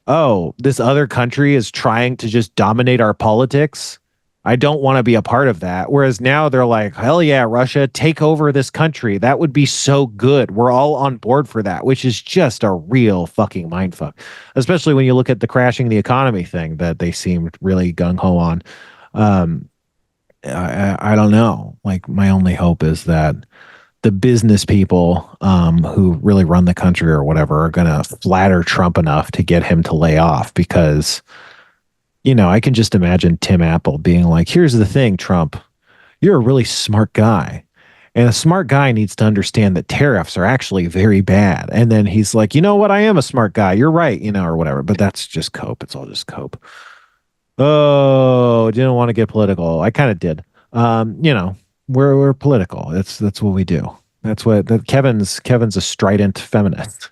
oh, this other country is trying to just dominate our politics. I don't want to be a part of that. Whereas now they're like, hell yeah, Russia, take over this country. That would be so good. We're all on board for that, which is just a real fucking mindfuck. Especially when you look at the crashing the economy thing that they seemed really gung-ho on. I don't know. Like, my only hope is that the business people who really run the country or whatever are going to flatter Trump enough to get him to lay off, because you know, I can just imagine Tim Apple being like, here's the thing, Trump, you're a really smart guy. And a smart guy needs to understand that tariffs are actually very bad. And then he's like, you know what? I am a smart guy. You're right, you know, or whatever. But that's just cope. It's all just cope. Oh, didn't want to get political. I kind of did. You know, we're political. That's what we do. That's what Kevin's a strident feminist.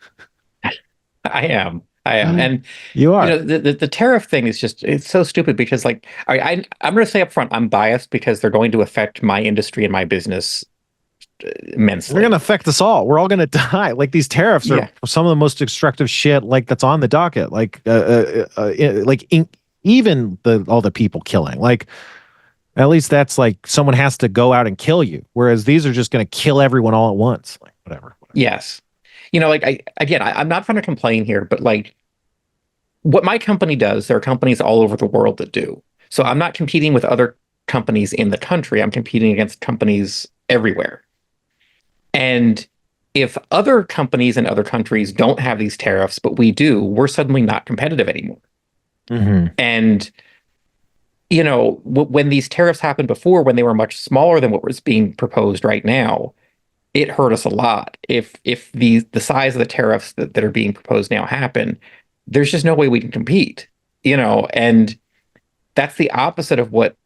I am. And you are. You know, the tariff thing is just, it's so stupid because like, I'm going to say up front, I'm biased because they're going to affect my industry and my business immensely. They're going to affect us all. We're all going to die. Like, these tariffs are some of the most destructive shit like that's on the docket. Like, even all the people killing, like At least that's like someone has to go out and kill you, whereas these are just going to kill everyone all at once. Like whatever. Yes. Like I'm not trying to complain here, but like what my company does, there are companies all over the world that do. So I'm not competing with other companies in the country. I'm competing against companies everywhere. And if other companies in other countries don't have these tariffs, but we do, we're suddenly not competitive anymore. Mm-hmm. And when these tariffs happened before, when they were much smaller than what was being proposed right now, it hurt us a lot. If the size of the tariffs that are being proposed now happen, there's just no way we can compete. And that's the opposite of what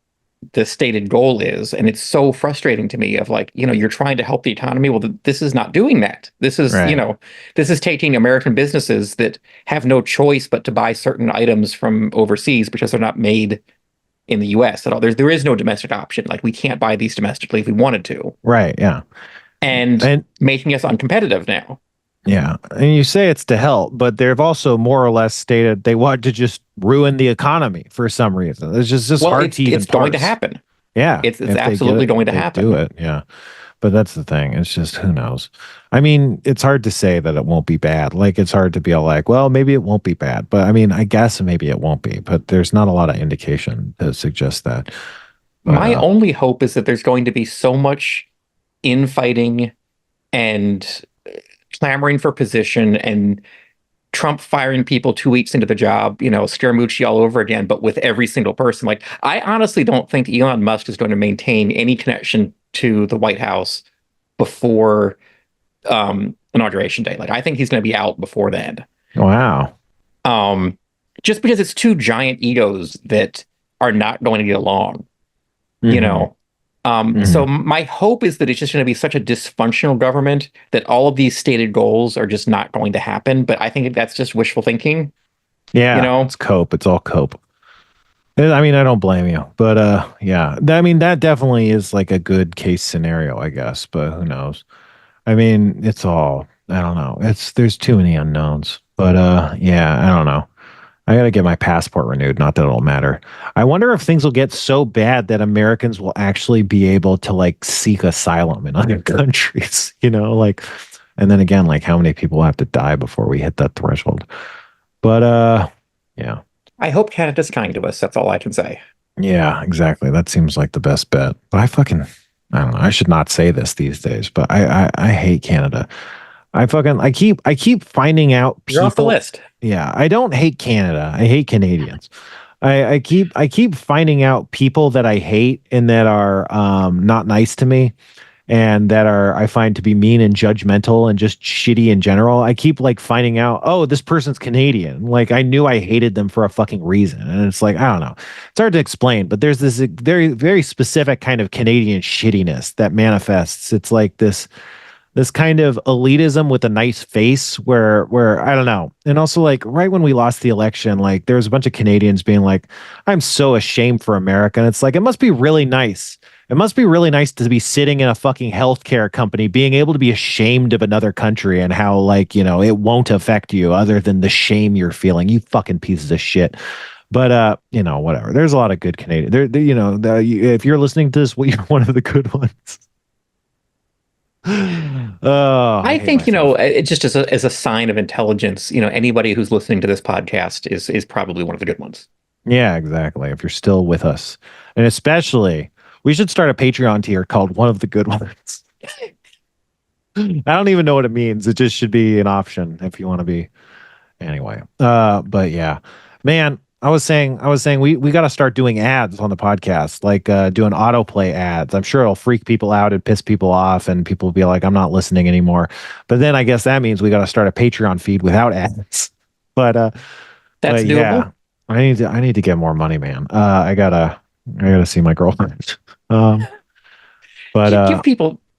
the stated goal is. And it's so frustrating to me of like, you're trying to help the economy. Well, this is not doing that. This is, Right. this is taking American businesses that have no choice but to buy certain items from overseas because they're not made in the US at all. There is no domestic option. Like we can't buy these domestically if we wanted to. Right. Yeah. And And making us uncompetitive now. yeah, and you say it's to help, but they've also more or less stated they want to just ruin the economy for some reason. It's just Well, hard to even it's going to parse. happen. Yeah, It's if they get absolutely it, going to they happen. do it. Yeah, but that's the thing. It's just who knows. I mean, it's hard to say that it won't be bad. Like it's hard to be all like, well, maybe it won't be bad. But I mean, I guess maybe it won't be. But there's not a lot of indication to suggest that. But My only hope is that there's going to be so much infighting and clamoring for position and Trump firing people 2 weeks into the job, Scaramucci all over again, but with every single person. Like, I honestly don't think Elon Musk is going to maintain any connection to the White House before inauguration day. Like, I think he's going to be out before then. wow. Just because it's two giant egos that are not going to get along, you know. So my hope is that it's just going to be such a dysfunctional government that all of these stated goals are just not going to happen. But I think that's just wishful thinking. Yeah, it's cope. It's all cope. I mean, I don't blame you, but yeah. I mean, that definitely is like a good case scenario, I guess. But who knows? I mean, it's all I don't know. There's too many unknowns. But yeah, I don't know. I gotta get my passport renewed. Not that it'll matter. I wonder if things will get so bad that Americans will actually be able to like seek asylum in other countries. Like, and then again, like how many people have to die before we hit that threshold? But yeah. I hope Canada's kind to us. That's all I can say. Yeah, exactly. That seems like the best bet. But I don't know. I should not say this these days, but I hate Canada. I keep finding out people. You're off the list. Yeah, I don't hate Canada. I hate Canadians. I keep finding out people that I hate and that are not nice to me and that I find to be mean and judgmental and just shitty in general. I keep like finding out, oh, this person's Canadian. Like I knew I hated them for a fucking reason. And it's like, I don't know. It's hard to explain, but there's this very, very specific kind of Canadian shittiness that manifests. It's like this kind of elitism with a nice face where I don't know. And also like right when we lost the election, like there was a bunch of Canadians being like, I'm so ashamed for America. And it's like, it must be really nice. It must be really nice to be sitting in a fucking healthcare company, being able to be ashamed of another country and how like, it won't affect you other than the shame you're feeling. You fucking pieces of shit. But whatever. There's a lot of good Canadian. If you're listening to this, you're one of the good ones. Oh, I think it just as a sign of intelligence. Anybody who's listening to this podcast is probably one of the good ones. Yeah, exactly. If you're still with us, and especially, we should start a Patreon tier called "One of the Good Ones." I don't even know what it means. It just should be an option if you want to be. Anyway, but yeah, man. I was saying we got to start doing ads on the podcast, like doing autoplay ads. I'm sure it'll freak people out and piss people off, and people will be like, I'm not listening anymore. But then I guess that means we got to start a Patreon feed without ads. But that's doable. Yeah, I need to get more money, man. I gotta see my girlfriend. But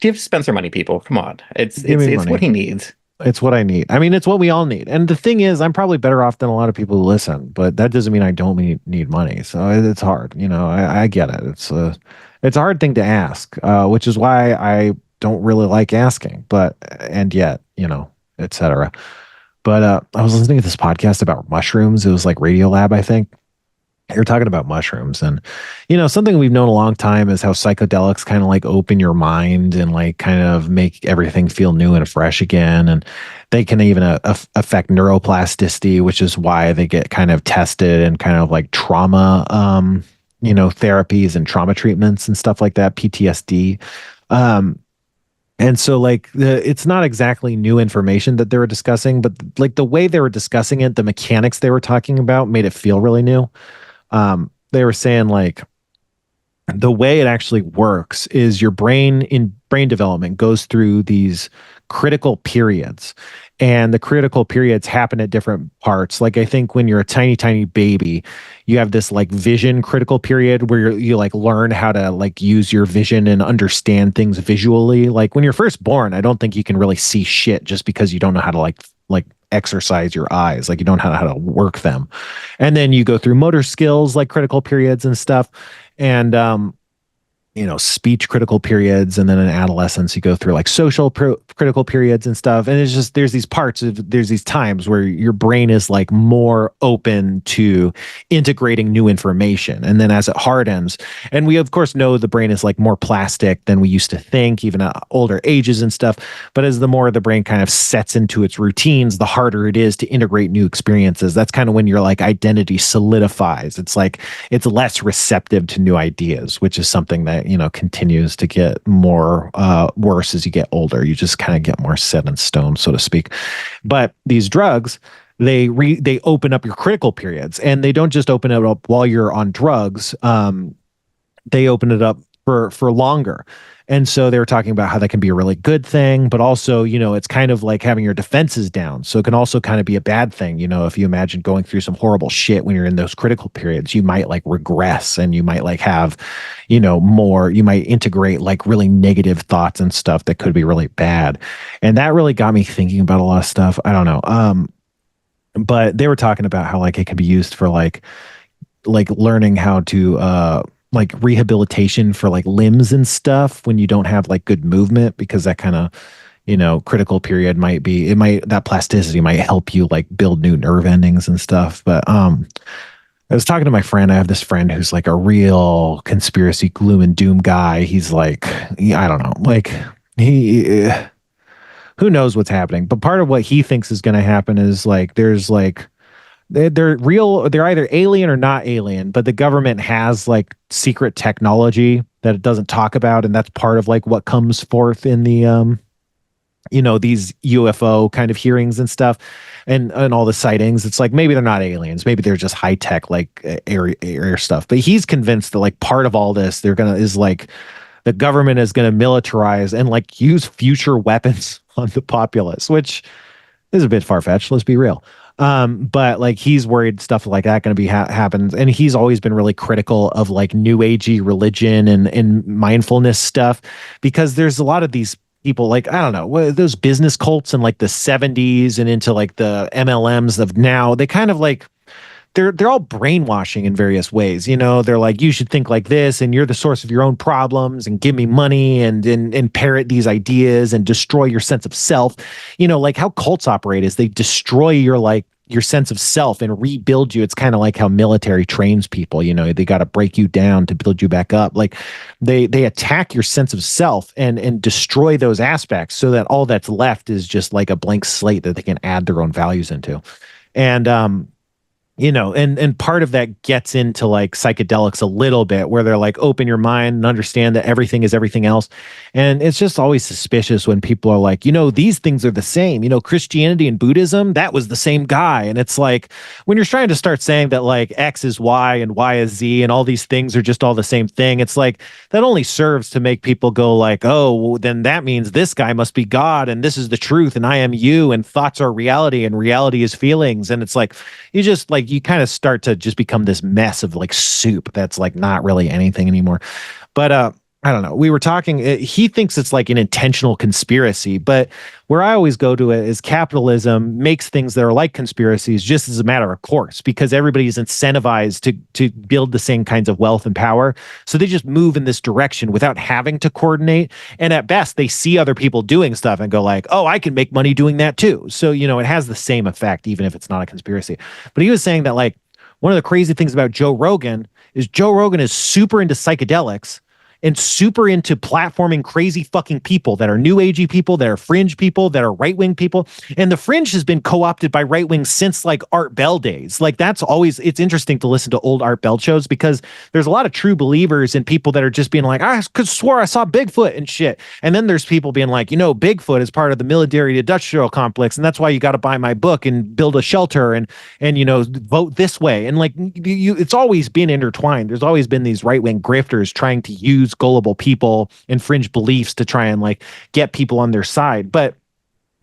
give Spencer money, people. Come on. It's money. what he needs. It's what I need. I mean, it's what we all need. And the thing is, I'm probably better off than a lot of people who listen, but that doesn't mean I don't need money. So it's hard. I get it. It's a hard thing to ask, which is why I don't really like asking, and yet, etc. But I was listening to this podcast about mushrooms. It was like Radiolab, I think. you're talking about mushrooms, and something we've known a long time is how psychedelics kind of like open your mind and like kind of make everything feel new and fresh again, and they can even affect neuroplasticity, which is why they get kind of tested and kind of like trauma therapies and trauma treatments and stuff like that, PTSD. And so like it's not exactly new information that they were discussing, but like the way they were discussing it, the mechanics they were talking about made it feel really new. They were saying like the way it actually works is your brain in brain development goes through these critical periods, and the critical periods happen at different parts. Like I think when you're a tiny baby, you have this like vision critical period where you like learn how to like use your vision and understand things visually. Like when you're first born, I don't think you can really see shit just because you don't know how to like exercise your eyes. Like you don't know how to work them. And then you go through motor skills like critical periods and stuff. And speech critical periods, and then in adolescence you go through like social critical periods and stuff. And it's just there's these times where your brain is like more open to integrating new information, and then as it hardens, and we of course know the brain is like more plastic than we used to think, even at older ages and stuff. But as the more the brain kind of sets into its routines, the harder it is to integrate new experiences. That's kind of when your like identity solidifies. It's like it's less receptive to new ideas, which is something that continues to get more worse as you get older. You just kind of get more set in stone, so to speak. But these drugs, they open up your critical periods, and they don't just open it up while you're on drugs. They open it up for longer. And so they were talking about how that can be a really good thing, but also, it's kind of like having your defenses down. So it can also kind of be a bad thing. If you imagine going through some horrible shit when you're in those critical periods, you might like regress, and you might like have, you might integrate like really negative thoughts and stuff that could be really bad. And that really got me thinking about a lot of stuff. I don't know. But they were talking about how like it can be used for like learning how to, like rehabilitation for like limbs and stuff when you don't have like good movement, because that kind of critical period that plasticity might help you like build new nerve endings and stuff. But I was talking to my friend. I have this friend who's like a real conspiracy gloom and doom guy. He's like, I don't know, like who knows what's happening, but part of what he thinks is going to happen is like there's like they're real, they're either alien or not alien, but the government has like secret technology that it doesn't talk about, and that's part of like what comes forth in the these UFO kind of hearings and stuff, and all the sightings. It's like maybe they're not aliens, maybe they're just high tech like air stuff. But he's convinced that like part of all this is like the government is going to militarize and like use future weapons on the populace, which is a bit far-fetched, let's be real. But like he's worried stuff like that going to be happens, and he's always been really critical of like new agey religion and mindfulness stuff, because there's a lot of these people, like I don't know, those business cults in like the 70s and into like the MLMs of now, they kind of like they're all brainwashing in various ways. They're like, you should think like this, and you're the source of your own problems, and give me money, and parrot these ideas and destroy your sense of self. Like how cults operate is they destroy your sense of self and rebuild you. It's kind of like how military trains people. They got to break you down to build you back up. Like they attack your sense of self and destroy those aspects, so that all that's left is just like a blank slate that they can add their own values into. And and part of that gets into like psychedelics a little bit, where they're like, open your mind and understand that everything is everything else. And it's just always suspicious when people are like, these things are the same. Christianity and Buddhism, that was the same guy. And it's like, when you're trying to start saying that like X is Y and Y is Z and all these things are just all the same thing, it's like that only serves to make people go like, oh, well, then that means this guy must be God, and this is the truth, and I am you, and thoughts are reality, and reality is feelings. And it's like, you kind of start to just become this mess of like soup that's like not really anything anymore. But I don't know. We were talking, he thinks it's like an intentional conspiracy, but where I always go to it is capitalism makes things that are like conspiracies just as a matter of course, because everybody's incentivized to build the same kinds of wealth and power. So they just move in this direction without having to coordinate. And at best, they see other people doing stuff and go like, oh, I can make money doing that too. So, it has the same effect, even if it's not a conspiracy. But he was saying that like, one of the crazy things about Joe Rogan is super into psychedelics and super into platforming crazy fucking people that are new agey people, that are fringe people, that are right wing people. And the fringe has been co-opted by right wing since like Art Bell days. Like that's always, it's interesting to listen to old Art Bell shows because there's a lot of true believers and people that are just being like, I could swear I saw Bigfoot and shit. And then there's people being like, Bigfoot is part of the military industrial complex. And that's why you got to buy my book and build a shelter and vote this way. And like it's always been intertwined. There's always been these right wing grifters trying to use gullible people and fringe beliefs to try and like get people on their side. But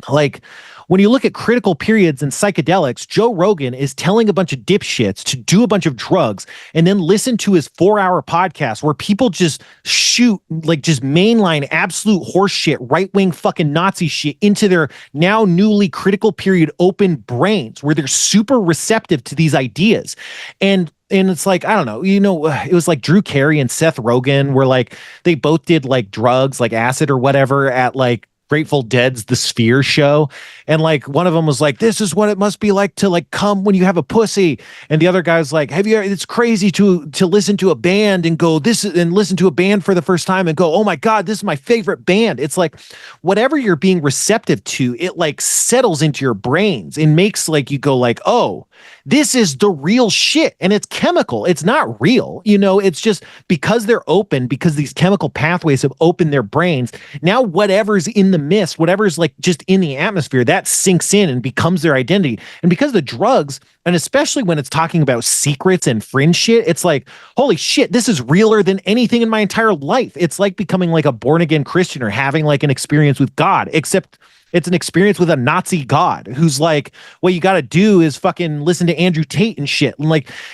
like when you look at critical periods and psychedelics, Joe Rogan is telling a bunch of dipshits to do a bunch of drugs and then listen to his 4-hour podcast where people just shoot like just mainline absolute horse shit, right-wing fucking Nazi shit into their now newly critical period open brains where they're super receptive to these ideas. And it's like, I don't know, it was like Drew Carey and Seth Rogen where like they both did like drugs, like acid or whatever at like Grateful Dead's The Sphere show. And like one of them was like, this is what it must be like to like come when you have a pussy. And the other guy's like, it's crazy to listen to a band and go and listen to a band for the first time and go, oh my God, this is my favorite band. It's like whatever you're being receptive to, it like settles into your brains and makes like you go like, oh, this is the real shit. And it's chemical. It's not real. It's just because they're open, because these chemical pathways have opened their brains. Now, whatever's in the mist, whatever's like just in the atmosphere, that sinks in and becomes their identity. And because the drugs, and especially when it's talking about secrets and fringe shit, it's like, holy shit, this is realer than anything in my entire life. It's like becoming like a born again Christian or having like an experience with God, except it's an experience with a Nazi God who's like, what you got to do is fucking listen to Andrew Tate and shit.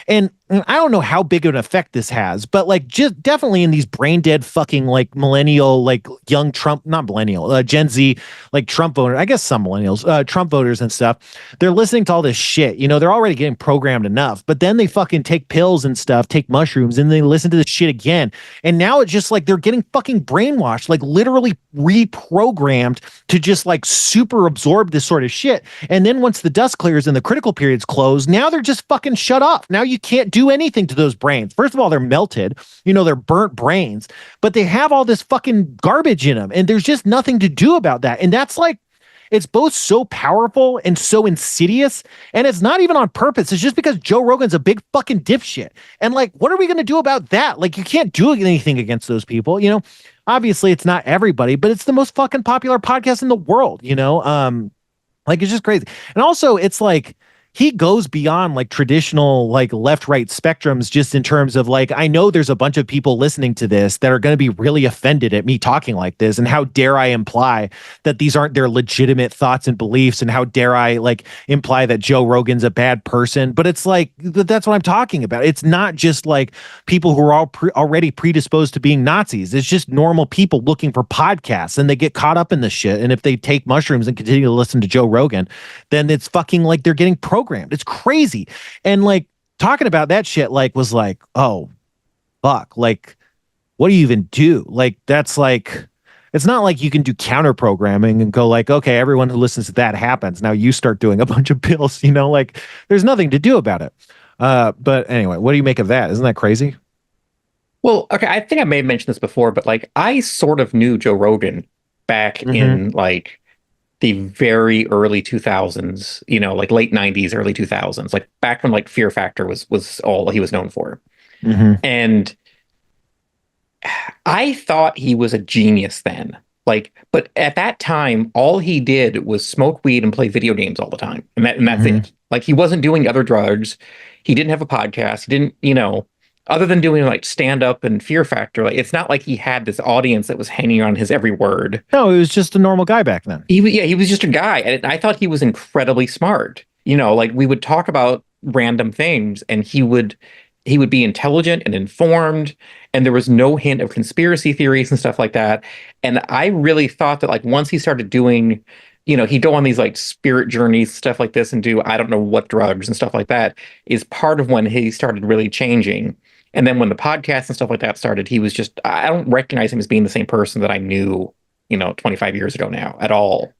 And I don't know how big of an effect this has, but like just definitely in these brain dead fucking like millennial, like young Trump, not millennial, Gen Z, like Trump voters, I guess some millennials, Trump voters and stuff. They're listening to all this shit. They're already getting programmed enough, but then they fucking take pills and stuff, take mushrooms, and they listen to this shit again. And now it's just like they're getting fucking brainwashed, like literally reprogrammed to just like super absorb this sort of shit. And then once the dust clears and the critical periods close, now they're just fucking shut off. Now you can't do anything to those brains. First of all, they're melted, they're burnt brains, but they have all this fucking garbage in them and there's just nothing to do about that. And that's like, it's both so powerful and so insidious, and it's not even on purpose. It's just because Joe Rogan's a big fucking dipshit. And like, what are we going to do about that? Like, you can't do anything against those people, Obviously, it's not everybody, but it's the most fucking popular podcast in the world, Like, it's just crazy. And also, it's like, he goes beyond like traditional like left-right spectrums just in terms of like, I know there's a bunch of people listening to this that are going to be really offended at me talking like this. And how dare I imply that these aren't their legitimate thoughts and beliefs? And how dare I like imply that Joe Rogan's a bad person? But it's like, that's what I'm talking about. It's not just like people who are already predisposed to being Nazis. It's just normal people looking for podcasts and they get caught up in this shit. And if they take mushrooms and continue to listen to Joe Rogan, then it's fucking like they're getting programmed. It's crazy. And like talking about that shit, like was like, oh, fuck. Like, what do you even do? Like, that's like, it's not like you can do counter programming and go like, okay, everyone who listens to that happens. Now you start doing a bunch of pills, like there's nothing to do about it. But anyway, what do you make of that? Isn't that crazy? Well, okay, I think I may have mentioned this before, but like I sort of knew Joe Rogan back in like the very early 2000s, like late 90s, early 2000s, like back when like Fear Factor was all he was known for. And I thought he was a genius then. Like, but at that time, all he did was smoke weed and play video games all the time. And that's it. Like, he wasn't doing other drugs. He didn't have a podcast. He didn't, other than doing like stand up and Fear Factor, like it's not like he had this audience that was hanging on his every word. No, he was just a normal guy back then. He was just a guy. And I thought he was incredibly smart. Like we would talk about random things and he would be intelligent and informed, and there was no hint of conspiracy theories and stuff like that. And I really thought that like once he started doing, he'd go on these like spirit journeys, stuff like this, and do I don't know what drugs and stuff like that, is part of when he started really changing. And then when the podcast and stuff like that started, he was just, I don't recognize him as being the same person that I knew, 25 years ago now at all.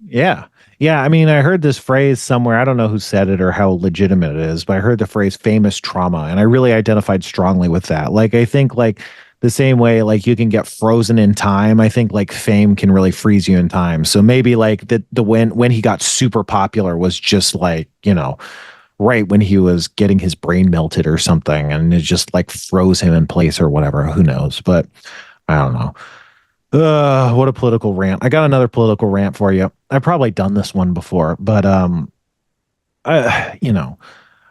Yeah. Yeah. I mean, I heard this phrase somewhere. I don't know who said it or how legitimate it is, but I heard the phrase famous trauma. And I really identified strongly with that. Like, I think, like, the same way, like, you can get frozen in time, I think, like, fame can really freeze you in time. So maybe, like, the when he got super popular was just like, right when he was getting his brain melted or something. And it just like froze him in place or whatever. Who knows? But I don't know. What a political rant. I got another political rant for you. I've probably done this one before, but I,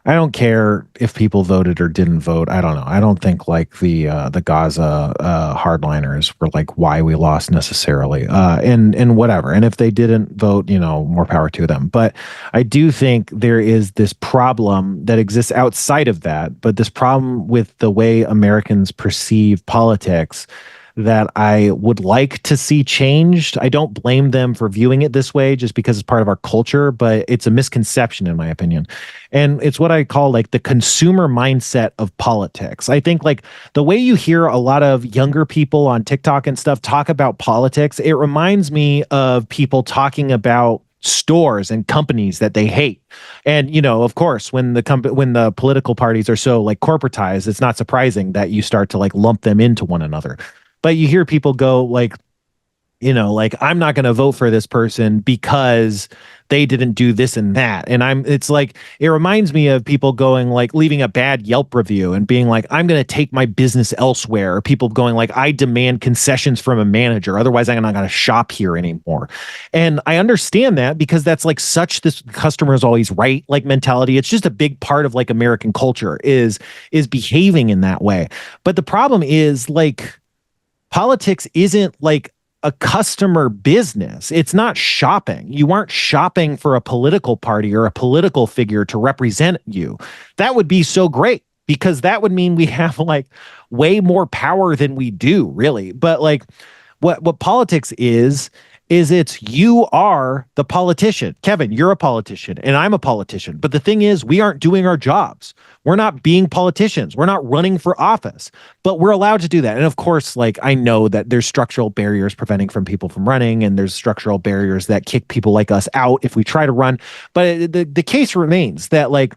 I don't care if people voted or didn't vote. I don't know. I don't think like the Gaza hardliners were like why we lost necessarily. And whatever. And if they didn't vote, more power to them. But I do think there is this problem that exists outside of that, but this problem with the way Americans perceive politics that I would like to see changed. I don't blame them for viewing it this way just because it's part of our culture, but it's a misconception in my opinion. And it's what I call like the consumer mindset of politics. I think like the way you hear a lot of younger people on TikTok and stuff talk about politics, it reminds me of people talking about stores and companies that they hate. And of course, when the political parties are so like corporatized, it's not surprising that you start to like lump them into one another. But you hear people go like, like I'm not going to vote for this person because they didn't do this and that. And it's like, it reminds me of people going like leaving a bad Yelp review and being like, I'm going to take my business elsewhere. Or people going like, I demand concessions from a manager. Otherwise, I'm not going to shop here anymore. And I understand that because that's like such this customer is always right, like mentality. It's just a big part of like American culture is behaving in that way. But the problem is like, politics isn't like a customer business. It's not shopping. You aren't shopping for a political party or a political figure to represent you. That would be so great because that would mean we have like way more power than we do, really. But like what politics is it's you are the politician. Kevin, you're a politician and I'm a politician. But the thing is, we aren't doing our jobs. We're not being politicians. We're not running for office, but we're allowed to do that. And of course, like I know that there's structural barriers preventing from people from running, and there's structural barriers that kick people like us out if we try to run. But the case remains that like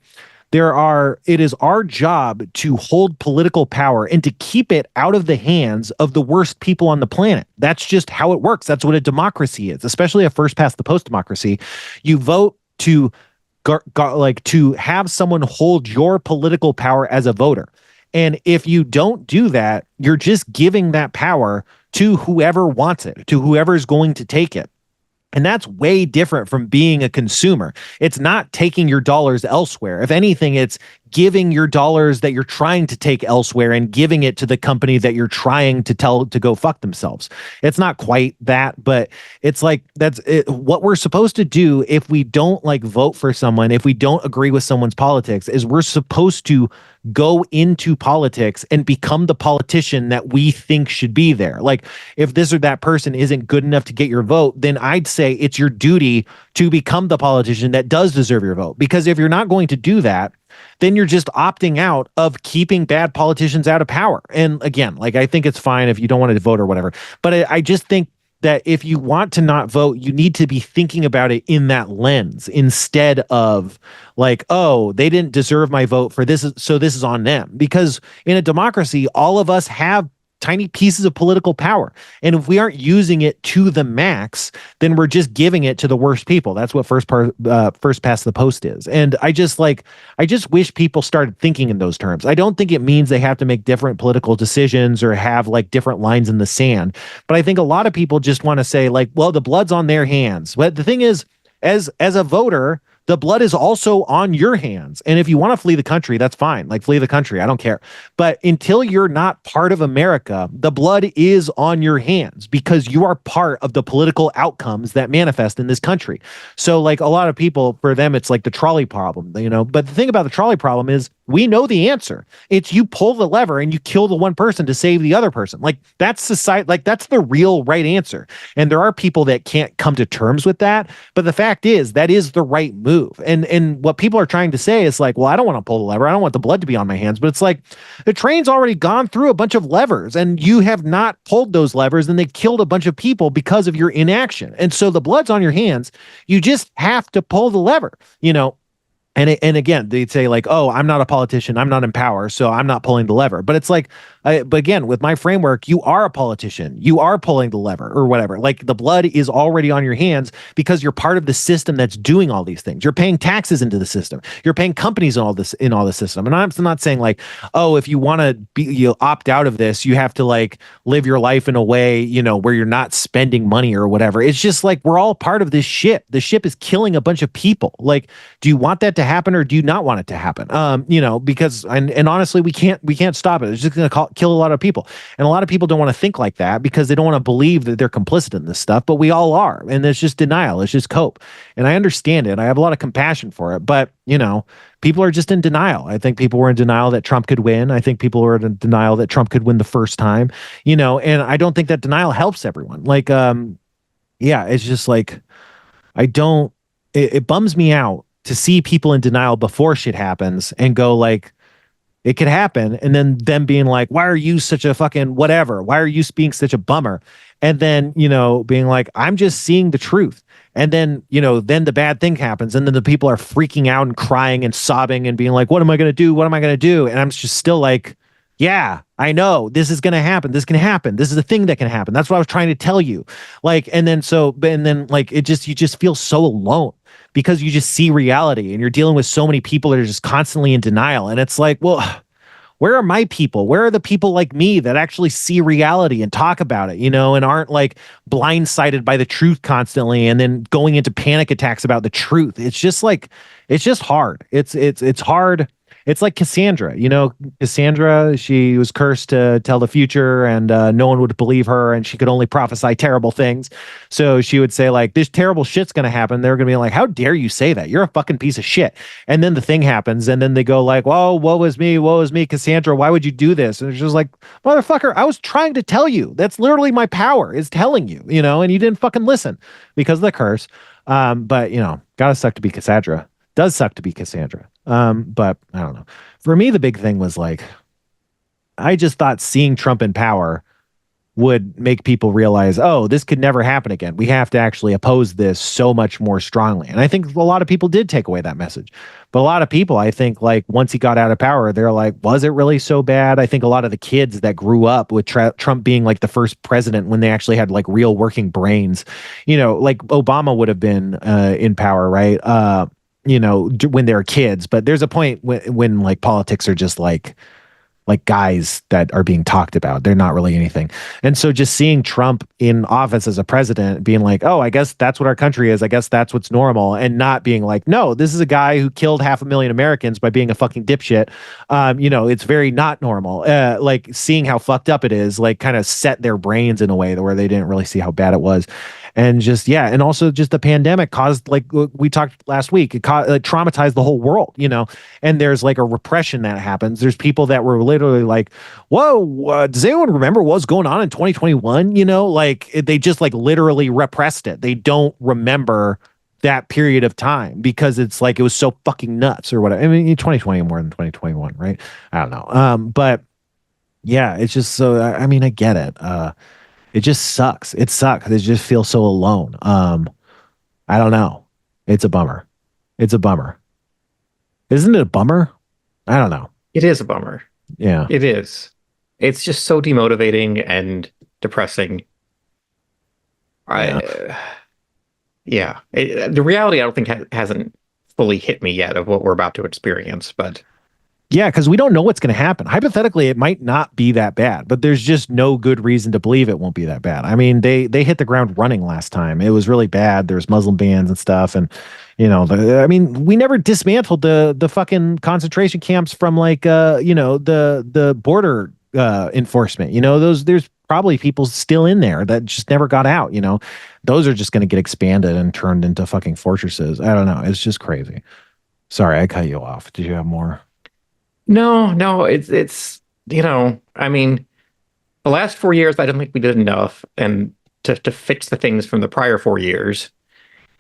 it is our job to hold political power and to keep it out of the hands of the worst people on the planet. That's just how it works. That's what a democracy is, especially a first past the post democracy. You vote to to have someone hold your political power as a voter. And if you don't do that, you're just giving that power to whoever wants it, to whoever is going to take it. And that's way different from being a consumer. It's not taking your dollars elsewhere. If anything, it's giving your dollars that you're trying to take elsewhere and giving it to the company that you're trying to tell to go fuck themselves. It's not quite that, but it's like that's it, what we're supposed to do if we don't like vote for someone, if we don't agree with someone's politics, is we're supposed to go into politics and become the politician that we think should be there. Like if this or that person isn't good enough to get your vote, then I'd say it's your duty to become the politician that does deserve your vote. Because if you're not going to do that, then you're just opting out of keeping bad politicians out of power. And again, like I think it's fine if you don't want to vote or whatever, but I just think that if you want to not vote, you need to be thinking about it in that lens instead of like, oh, they didn't deserve my vote for this, so this is on them. Because in a democracy, all of us have tiny pieces of political power. And if we aren't using it to the max, then we're just giving it to the worst people. That's what first past the post is. And I just wish people started thinking in those terms. I don't think it means they have to make different political decisions or have like different lines in the sand. But I think a lot of people just want to say like, well, the blood's on their hands. But the thing is, as a voter, the blood is also on your hands. And if you want to flee the country, that's fine. Like flee the country. I don't care. But until you're not part of America, the blood is on your hands because you are part of the political outcomes that manifest in this country. So like a lot of people, for them, it's like the trolley problem, But the thing about the trolley problem is We know the answer. It's you pull the lever and you kill the one person to save the other person. Like that's society, like that's the real right answer. And there are people that can't come to terms with that. But the fact is that is the right move. And what people are trying to say is like, well, I don't want to pull the lever. I don't want the blood to be on my hands. But it's like the train's already gone through a bunch of levers and you have not pulled those levers and they've killed a bunch of people because of your inaction. And so the blood's on your hands. You just have to pull the lever, you know. And again, they'd say like, oh, I'm not a politician. I'm not in power. So I'm not pulling the lever. But it's like, but again, with my framework, you are a politician. You are pulling the lever or whatever. Like the blood is already on your hands because you're part of the system that's doing all these things. You're paying taxes into the system. You're paying companies in all the system. And I'm not saying like, oh, if you want to you opt out of this, you have to like live your life in a way, you know, where you're not spending money or whatever. It's just like we're all part of this ship. The ship is killing a bunch of people. Like, do you want that to happen or do you not want it to happen? You know, because and honestly, we can't stop it. It's just going to kill a lot of people, and a lot of people don't want to think like that because they don't want to believe that they're complicit in this stuff. But we all are, and it's just denial. It's just cope, and I understand it. I have a lot of compassion for it, but you know, people are just in denial. I think people were in denial that Trump could win. I think people were in denial that Trump could win the first time. You know, and I don't think that denial helps everyone. Like, yeah, it's just like I don't. It bums me out to see people in denial before shit happens and go like, it could happen. And then them being like, why are you such a fucking whatever? Why are you being such a bummer? And then, you know, being like, I'm just seeing the truth. And then, you know, then the bad thing happens. And then the people are freaking out and crying and sobbing and being like, what am I going to do? What am I going to do? And I'm just still like, yeah, I know this is going to happen. This can happen. This is the thing that can happen. That's what I was trying to tell you. Like, and then like, you just feel so alone because you just see reality and you're dealing with so many people that are just constantly in denial. And it's like, well, where are my people? Where are the people like me that actually see reality and talk about it, you know, and aren't like blindsided by the truth constantly and then going into panic attacks about the truth? It's just like, it's just hard. It's hard. It's like Cassandra, you know, Cassandra, she was cursed to tell the future and no one would believe her and she could only prophesy terrible things. So she would say like, this terrible shit's going to happen. They're going to be like, how dare you say that? You're a fucking piece of shit. And then the thing happens and then they go like, whoa, woe is me, Cassandra. Why would you do this? And it's just like, motherfucker, I was trying to tell you. That's literally my power is telling you, you know, and you didn't fucking listen because of the curse. But, you know, gotta suck to be Cassandra. Does suck to be Cassandra. But I don't know. For me, the big thing was like, I just thought seeing Trump in power would make people realize, oh, this could never happen again. We have to actually oppose this so much more strongly. And I think a lot of people did take away that message. But a lot of people, I think, like once he got out of power, they're like, was it really so bad? I think a lot of the kids that grew up with Trump being like the first president when they actually had like real working brains, you know, like Obama would have been in power, right? You know, when they're kids, but there's a point when like politics are just like guys that are being talked about. They're not really anything. And so just seeing Trump in office as a president being like, oh, I guess that's what our country is. I guess that's what's normal. And not being like, no, this is a guy who killed 500,000 Americans by being a fucking dipshit. You know, it's very not normal. Like seeing how fucked up it is, like kind of set their brains in a way where they didn't really see how bad it was. And just, yeah. And also just the pandemic caused, like we talked last week, it traumatized the whole world, you know, and there's like a repression that happens. There's people that were literally like, whoa, does anyone remember what's going on in 2021? You know, like they just like literally repressed it. They don't remember that period of time because it's like, it was so fucking nuts or whatever. I mean, 2020 more than 2021, right? I don't know. But yeah, it's just so, I mean, I get it. It just sucks. It sucks. It just feels so alone. I don't know. It's a bummer. It's a bummer. Isn't it a bummer? I don't know. It is a bummer. Yeah. It is. It's just so demotivating and depressing. Yeah. The reality, I don't think hasn't fully hit me yet of what we're about to experience, but yeah, because we don't know what's going to happen. Hypothetically, it might not be that bad, but there's just no good reason to believe it won't be that bad. I mean, they hit the ground running last time. It was really bad. There's Muslim bans and stuff, and you know, I mean, we never dismantled the fucking concentration camps from like you know, the border enforcement. You know, there's probably people still in there that just never got out. You know, those are just going to get expanded and turned into fucking fortresses. I don't know. It's just crazy. Sorry, I cut you off. Did you have more? No, it's I mean, the last 4 years I don't think we did enough and to fix the things from the prior 4 years.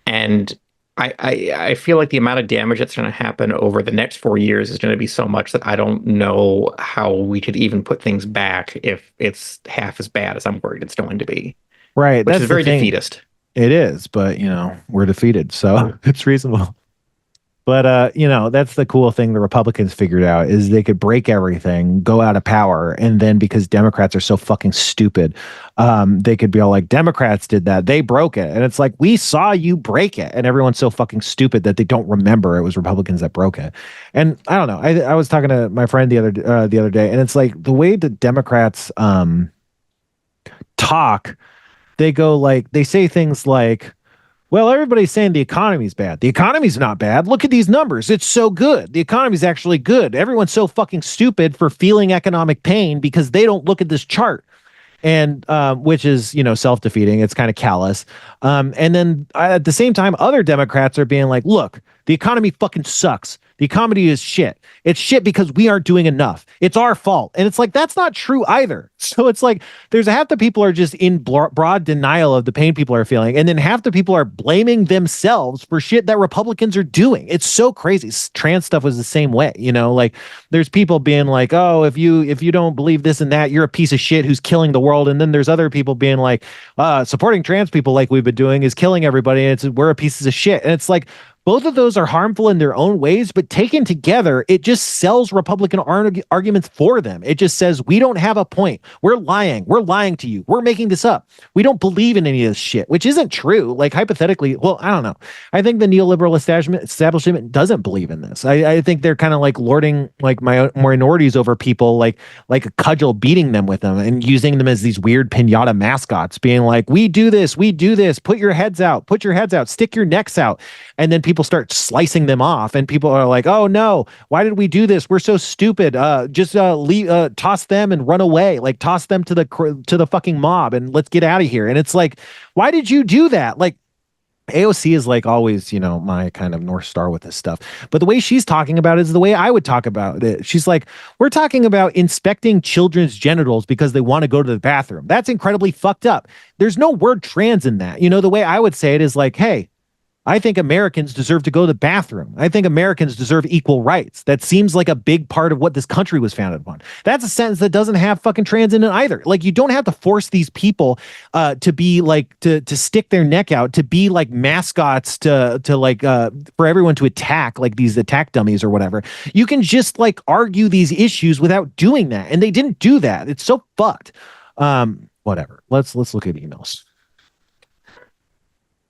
And I feel like the amount of damage that's going to happen over the next 4 years is going to be so much that I don't know how we could even put things back if it's half as bad as I'm worried it's going to be, Right. which That's is the very thing. defeatist. It is, but we're defeated, so it's reasonable. But that's the cool thing the Republicans figured out is they could break everything, go out of power, and then because Democrats are so fucking stupid, they could be all like, Democrats did that, they broke it, and it's like we saw you break it, and everyone's so fucking stupid that they don't remember it was Republicans that broke it. And I don't know. I was talking to my friend the other day, and it's like the way the Democrats talk, they go like they say things like, well, everybody's saying the economy's bad. The economy's not bad. Look at these numbers. It's so good. The economy's actually good. Everyone's so fucking stupid for feeling economic pain because they don't look at this chart. And which is, self-defeating. It's kind of callous. And then at the same time, other Democrats are being like, look, the economy fucking sucks. The economy is shit. It's shit because we aren't doing enough. It's our fault. And it's like, that's not true either. So it's like, there's half the people are just in broad denial of the pain people are feeling. And then half the people are blaming themselves for shit that Republicans are doing. It's so crazy. Trans stuff was the same way, like there's people being like, oh, if you don't believe this and that, you're a piece of shit who's killing the world. And then there's other people being like, supporting trans people like we've been doing is killing everybody. And we're a pieces of shit. And it's like, both of those are harmful in their own ways, but taken together, it just sells Republican arguments for them. It just says, we don't have a point. We're lying. We're lying to you. We're making this up. We don't believe in any of this shit, which isn't true. Like hypothetically, well, I don't know. I think the neoliberal establishment doesn't believe in this. I think they're kind of like lording like minorities over people, like a cudgel, beating them with them and using them as these weird pinata mascots, being like, we do this, put your heads out, stick your necks out. And then people start slicing them off, and people are like, "Oh no, why did we do this? We're so stupid. Just toss them and run away. Like toss them to the fucking mob, and let's get out of here." And it's like, why did you do that? Like AOC is like always, my kind of North Star with this stuff. But the way she's talking about it is the way I would talk about it. She's like, we're talking about inspecting children's genitals because they want to go to the bathroom. That's incredibly fucked up. There's no word trans in that. The way I would say it is like, hey, I think Americans deserve to go to the bathroom. I think Americans deserve equal rights. That seems like a big part of what this country was founded upon. That's a sentence that doesn't have fucking trans in it either. Like, you don't have to force these people to be like, to stick their neck out, to be like mascots to like, for everyone to attack, like these attack dummies or whatever. You can just like argue these issues without doing that. And they didn't do that. It's so fucked. Whatever. Let's look at emails.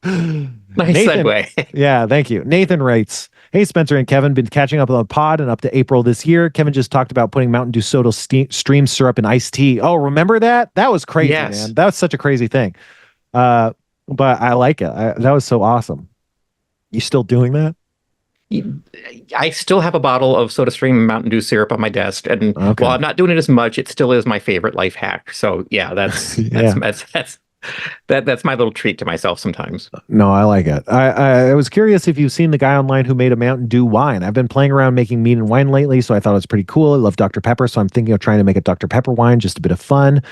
Nice Nathan, segue. Yeah, thank you. Nathan writes, hey, Spencer and Kevin, been catching up on the pod and up to April this year. Kevin just talked about putting Mountain Dew soda stream syrup in iced tea. Oh, remember that? That was crazy, Yes. man. That was such a crazy thing. But I like it. That was so awesome. You still doing that? I still have a bottle of SodaStream Mountain Dew syrup on my desk, and Okay. while I'm not doing it as much, it still is my favorite life hack. So yeah, that's my little treat to myself sometimes. No, I like it. I was curious if you've seen the guy online who made a Mountain Dew wine. I've been playing around making mead and wine lately, so I thought it was pretty cool. I love Dr. Pepper, so I'm thinking of trying to make a Dr. Pepper wine, just a bit of fun.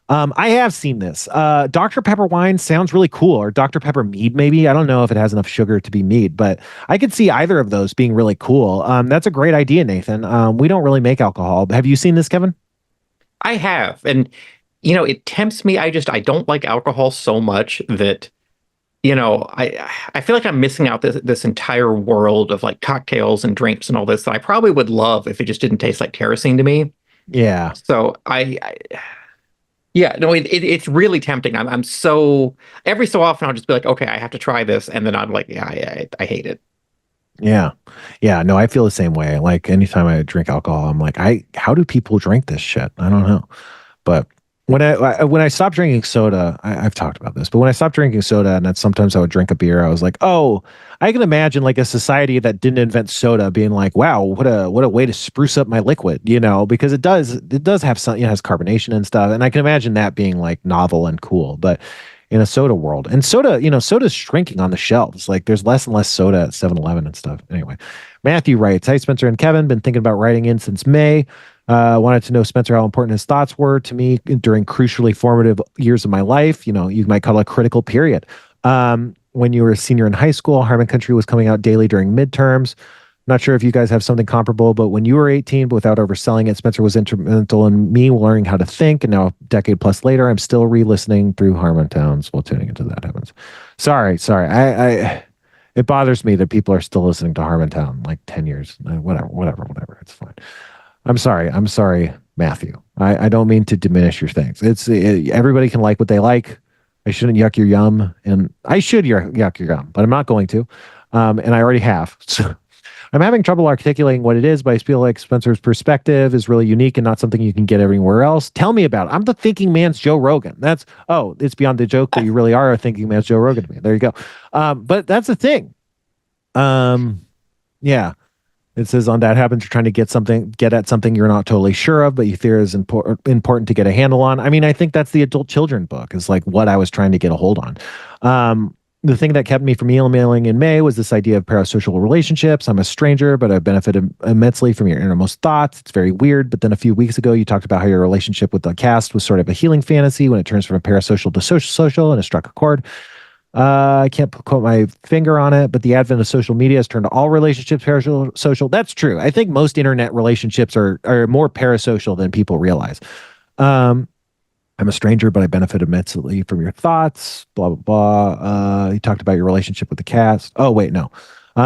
I have seen this. Dr. Pepper wine sounds really cool, or Dr. Pepper mead, maybe. I don't know if it has enough sugar to be mead, but I could see either of those being really cool. That's a great idea, Nathan. We don't really make alcohol. Have you seen this, Kevin? I have, and it tempts me. I don't like alcohol so much that, I feel like I'm missing out this entire world of like cocktails and drinks and all this that I probably would love if it just didn't taste like kerosene to me. Yeah. So yeah, no, it's really tempting. I'm so every so often I'll just be like, okay, I have to try this, and then I'm like, yeah, I hate it. Yeah. Yeah. No, I feel the same way. Like anytime I drink alcohol, I'm like, how do people drink this shit? I don't know. But when I stopped drinking soda, I've talked about this, but when I stopped drinking soda and then sometimes I would drink a beer, I was like, oh, I can imagine like a society that didn't invent soda being like, wow, what a way to spruce up my liquid, because it does have some, it has carbonation and stuff. And I can imagine that being like novel and cool. But in a soda world. And soda's shrinking on the shelves. Like there's less and less soda at 7-Eleven and stuff. Anyway, Matthew writes, "Hi, Spencer and Kevin. Been thinking about writing in since May. Wanted to know, Spencer, how important his thoughts were to me during crucially formative years of my life. You might call it a critical period. When you were a senior in high school, Harmon Country was coming out daily during midterms. Not sure if you guys have something comparable, but when you were 18, but without overselling it, Spencer was instrumental in me learning how to think. And now, a decade plus later, I'm still re-listening through Harmontowns while tuning into that heavens. Sorry. It bothers me that people are still listening to Harmontown like 10 years. Whatever. It's fine. I'm sorry, Matthew. I don't mean to diminish your things. Everybody can like what they like. I shouldn't yuck your yum, and I should yuck your yum, but I'm not going to. And I already have. So I'm having trouble articulating what it is, but I feel like Spencer's perspective is really unique and not something you can get everywhere else. Tell me about it. I'm the thinking man's Joe Rogan. It's beyond the joke that you really are a thinking man's Joe Rogan to me. There you go. But that's the thing. Yeah. It says on that happens, you're trying to get at something you're not totally sure of, but you fear is important to get a handle on. I mean, I think that's the adult children book is like what I was trying to get a hold on. The thing that kept me from emailing in May was this idea of parasocial relationships. I'm a stranger, but I've benefited immensely from your innermost thoughts. It's very weird. But then a few weeks ago, you talked about how your relationship with the cast was sort of a healing fantasy when it turns from a parasocial to social, and it struck a chord. I can't put my finger on it, but the advent of social media has turned all relationships parasocial. That's true. I think most internet relationships are more parasocial than people realize. I'm a stranger, but I benefit immensely from your thoughts, blah, blah, blah. You talked about your relationship with the cast. Oh, wait, no.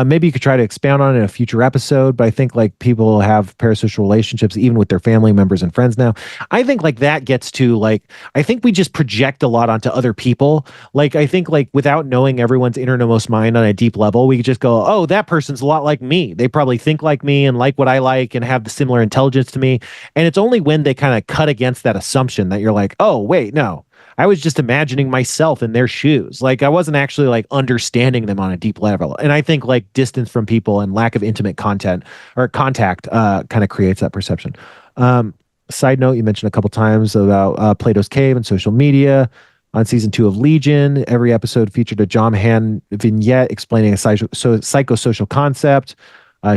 Maybe you could try to expound on it in a future episode, but I think like people have parasocial relationships even with their family members and friends now. I think like that gets to like, I think we just project a lot onto other people. Like, I think like without knowing everyone's innermost mind on a deep level, we could just go, oh, that person's a lot like me. They probably think like me and like what I like and have the similar intelligence to me. And it's only when they kind of cut against that assumption that you're like, oh, wait, no. I was just imagining myself in their shoes. Like I wasn't actually like understanding them on a deep level. And I think like distance from people and lack of intimate contact kind of creates that perception. Side note, you mentioned a couple times about Plato's Cave and social media. On season 2 of Legion, every episode featured a John Han vignette explaining a psychosocial concept.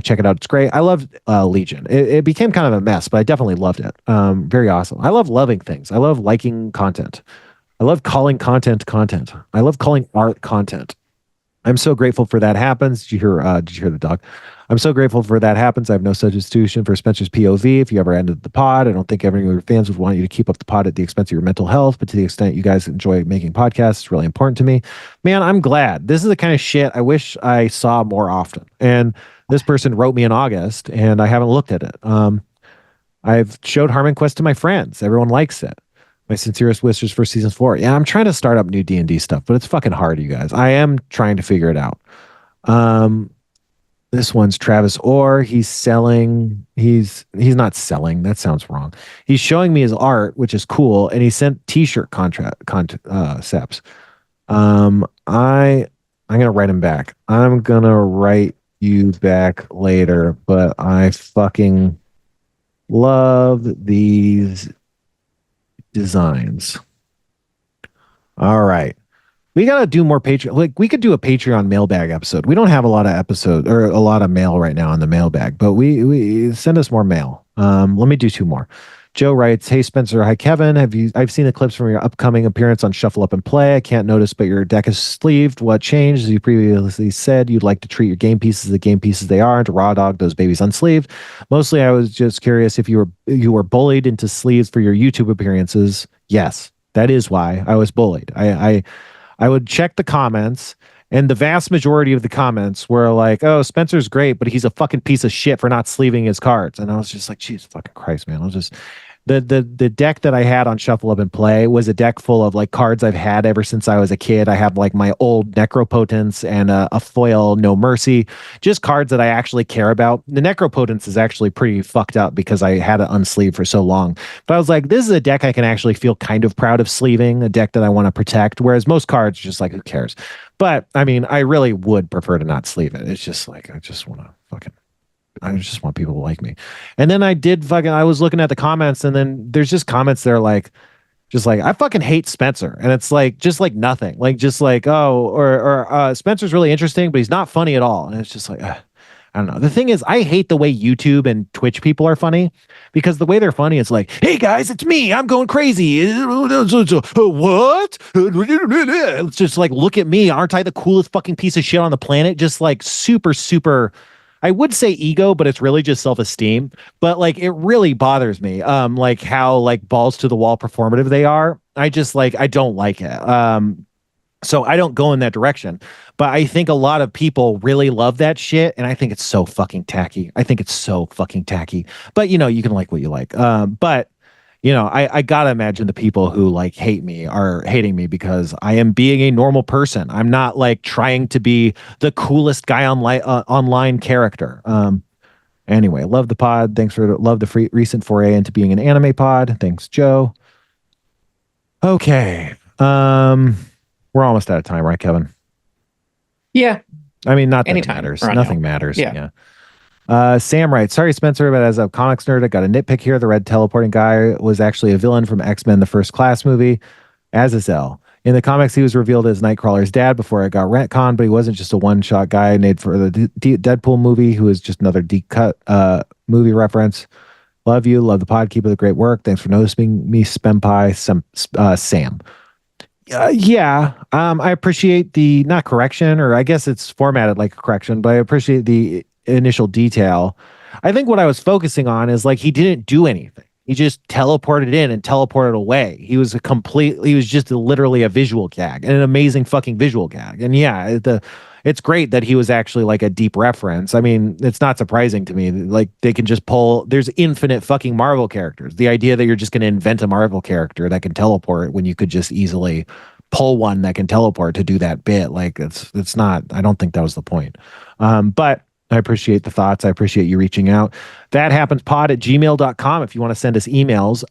Check it out. It's great. I loved Legion. It became kind of a mess, but I definitely loved it. Very awesome. I love loving things. I love liking content. I love calling content. I love calling art content. I'm so grateful for that happens. Did you hear the dog? I'm so grateful for that happens. I have no substitution for Spencer's POV. If you ever ended the pod, I don't think any of your fans would want you to keep up the pod at the expense of your mental health, but to the extent you guys enjoy making podcasts, it's really important to me. Man, I'm glad. This is the kind of shit I wish I saw more often. And this person wrote me in August, and I haven't looked at it. I've showed Harmon Quest to my friends. Everyone likes it. My sincerest wishes for season 4. Yeah, I'm trying to start up new D&D stuff, but it's fucking hard, you guys. I am trying to figure it out. This one's Travis Orr. He's selling. He's not selling. That sounds wrong. He's showing me his art, which is cool, and he sent t-shirt concepts. I'm gonna write him back. I'm gonna write you back later, but I fucking love these designs. All right. We got to do more Patreon. Like we could do a Patreon mailbag episode. We don't have a lot of episodes or a lot of mail right now on the mailbag, but we send us more mail. Let me do 2 more. Joe writes, "Hey Spencer, hi Kevin. I've seen the clips from your upcoming appearance on Shuffle Up and Play. I can't notice, but your deck is sleeved. What changed? As you previously said, you'd like to treat your game pieces the game pieces they are and to raw dog those babies unsleeved. Mostly I was just curious if you were bullied into sleeves for your YouTube appearances. Yes, that is why I was bullied. I would check the comments, and the vast majority of the comments were like, oh, Spencer's great, but he's a fucking piece of shit for not sleeving his cards. And I was just like, Jesus fucking Christ, man. The deck that I had on Shuffle Up and Play was a deck full of like cards I've had ever since I was a kid. I have like my old Necropotence and a foil No Mercy, just cards that I actually care about. The Necropotence is actually pretty fucked up because I had it unsleeved for so long. But I was like, this is a deck I can actually feel kind of proud of sleeving, a deck that I want to protect, whereas most cards are just like, who cares? But I mean, I really would prefer to not sleeve it. It's just like, I just want people to like me. And then I was looking at the comments, and then there's just comments that are like, Just like, I fucking hate Spencer. And it's like, just like nothing. Like, just like, oh, or Spencer's really interesting, but he's not funny at all. And it's just like, I don't know. The thing is, I hate the way YouTube and Twitch people are funny, because the way they're funny is like, hey guys, it's me. I'm going crazy. What? It's just like, look at me. Aren't I the coolest fucking piece of shit on the planet? Just like super, super. I would say ego, but it's really just self-esteem. But like, it really bothers me. Like how like balls to the wall performative they are. I just like, I don't like it. So I don't go in that direction. But I think a lot of people really love that shit, and I think it's so fucking tacky. I think it's so fucking tacky. But you know, you can like what you like. But you know, I gotta imagine the people who like hate me are hating me because I am being a normal person. I'm not like trying to be the coolest guy online character. Anyway, love the pod. Thanks for love the recent foray into being an anime pod. Thanks, Joe. Okay. We're almost out of time, right, Kevin? Yeah. I mean, not that Anytime, it matters. right Nothing now. matters. Yeah. Sam writes, sorry, Spencer, but as a comics nerd, I got a nitpick here. The red teleporting guy was actually a villain from X-Men, the First Class movie, Azazel. In the comics, he was revealed as Nightcrawler's dad before it got retconned, but he wasn't just a one-shot guy made for the Deadpool movie, who is just another deep cut movie reference. Love you. Love the pod. Keep up the great work. Thanks for noticing me, Spempai, Sam. Yeah, I appreciate the not correction, or I guess it's formatted like a correction, but I appreciate the initial detail. I think what I was focusing on is like he didn't do anything. He just teleported in and teleported away. He was just literally a visual gag, and an amazing fucking visual gag. And yeah, it's great that he was actually like a deep reference. I mean, it's not surprising to me. Like they can just pull, there's infinite fucking Marvel characters. The idea that you're just going to invent a Marvel character that can teleport when you could just easily pull one that can teleport to do that bit. Like it's not, I don't think that was the point. But I appreciate the thoughts. I appreciate you reaching out. That happens pod@gmail.com if you want to send us emails.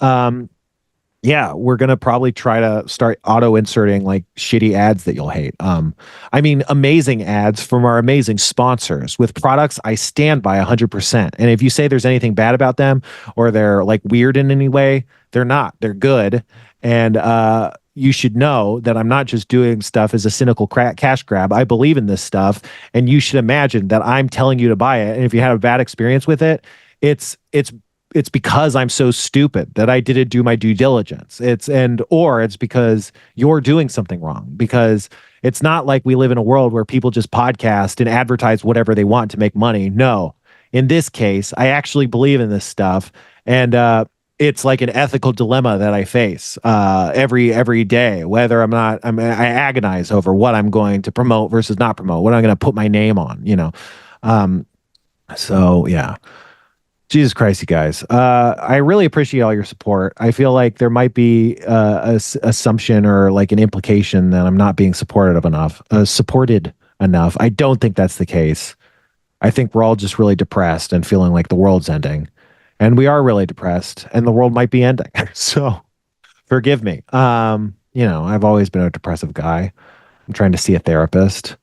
Yeah, we're gonna probably try to start auto inserting like shitty ads that you'll hate. I mean, amazing ads from our amazing sponsors with products I stand by 100%. And if you say there's anything bad about them or they're like weird in any way, they're not. They're good. And you should know that I'm not just doing stuff as a cynical cash grab. I believe in this stuff, and you should imagine that I'm telling you to buy it. And if you had a bad experience with it, it's because I'm so stupid that I didn't do my due diligence. Or it's because you're doing something wrong, because it's not like we live in a world where people just podcast and advertise whatever they want to make money. No, in this case, I actually believe in this stuff. And, it's like an ethical dilemma that I face every day, whether I agonize over what I'm going to promote versus not promote, what I'm going to put my name on, you know? So yeah. Jesus Christ, you guys. I really appreciate all your support. I feel like there might be a assumption or like an implication that I'm not being supported enough. I don't think that's the case. I think we're all just really depressed and feeling like the world's ending. And we are really depressed, and the world might be ending. So forgive me. You know, I've always been a depressive guy. I'm trying to see a therapist.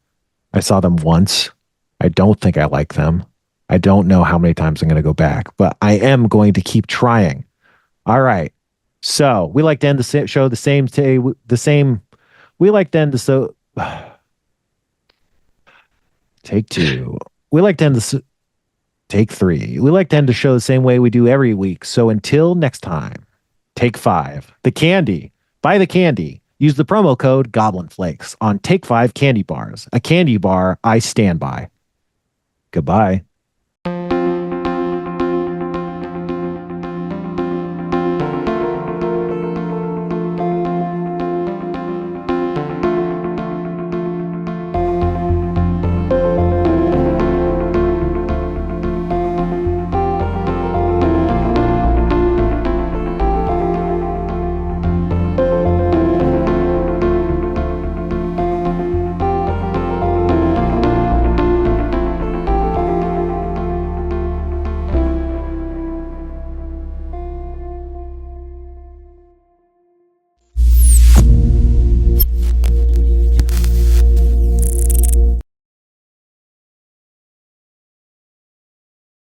I saw them once. I don't think I like them. I don't know how many times I'm going to go back, but I am going to keep trying. All right. So we like to end the show the same. We like to end the take two. We like to end the take three. We like to end the show the same way we do every week. So until next time, take 5. The candy. Buy the candy. Use the promo code Goblin Flakes on Take 5 candy bars. A candy bar I stand by. Goodbye.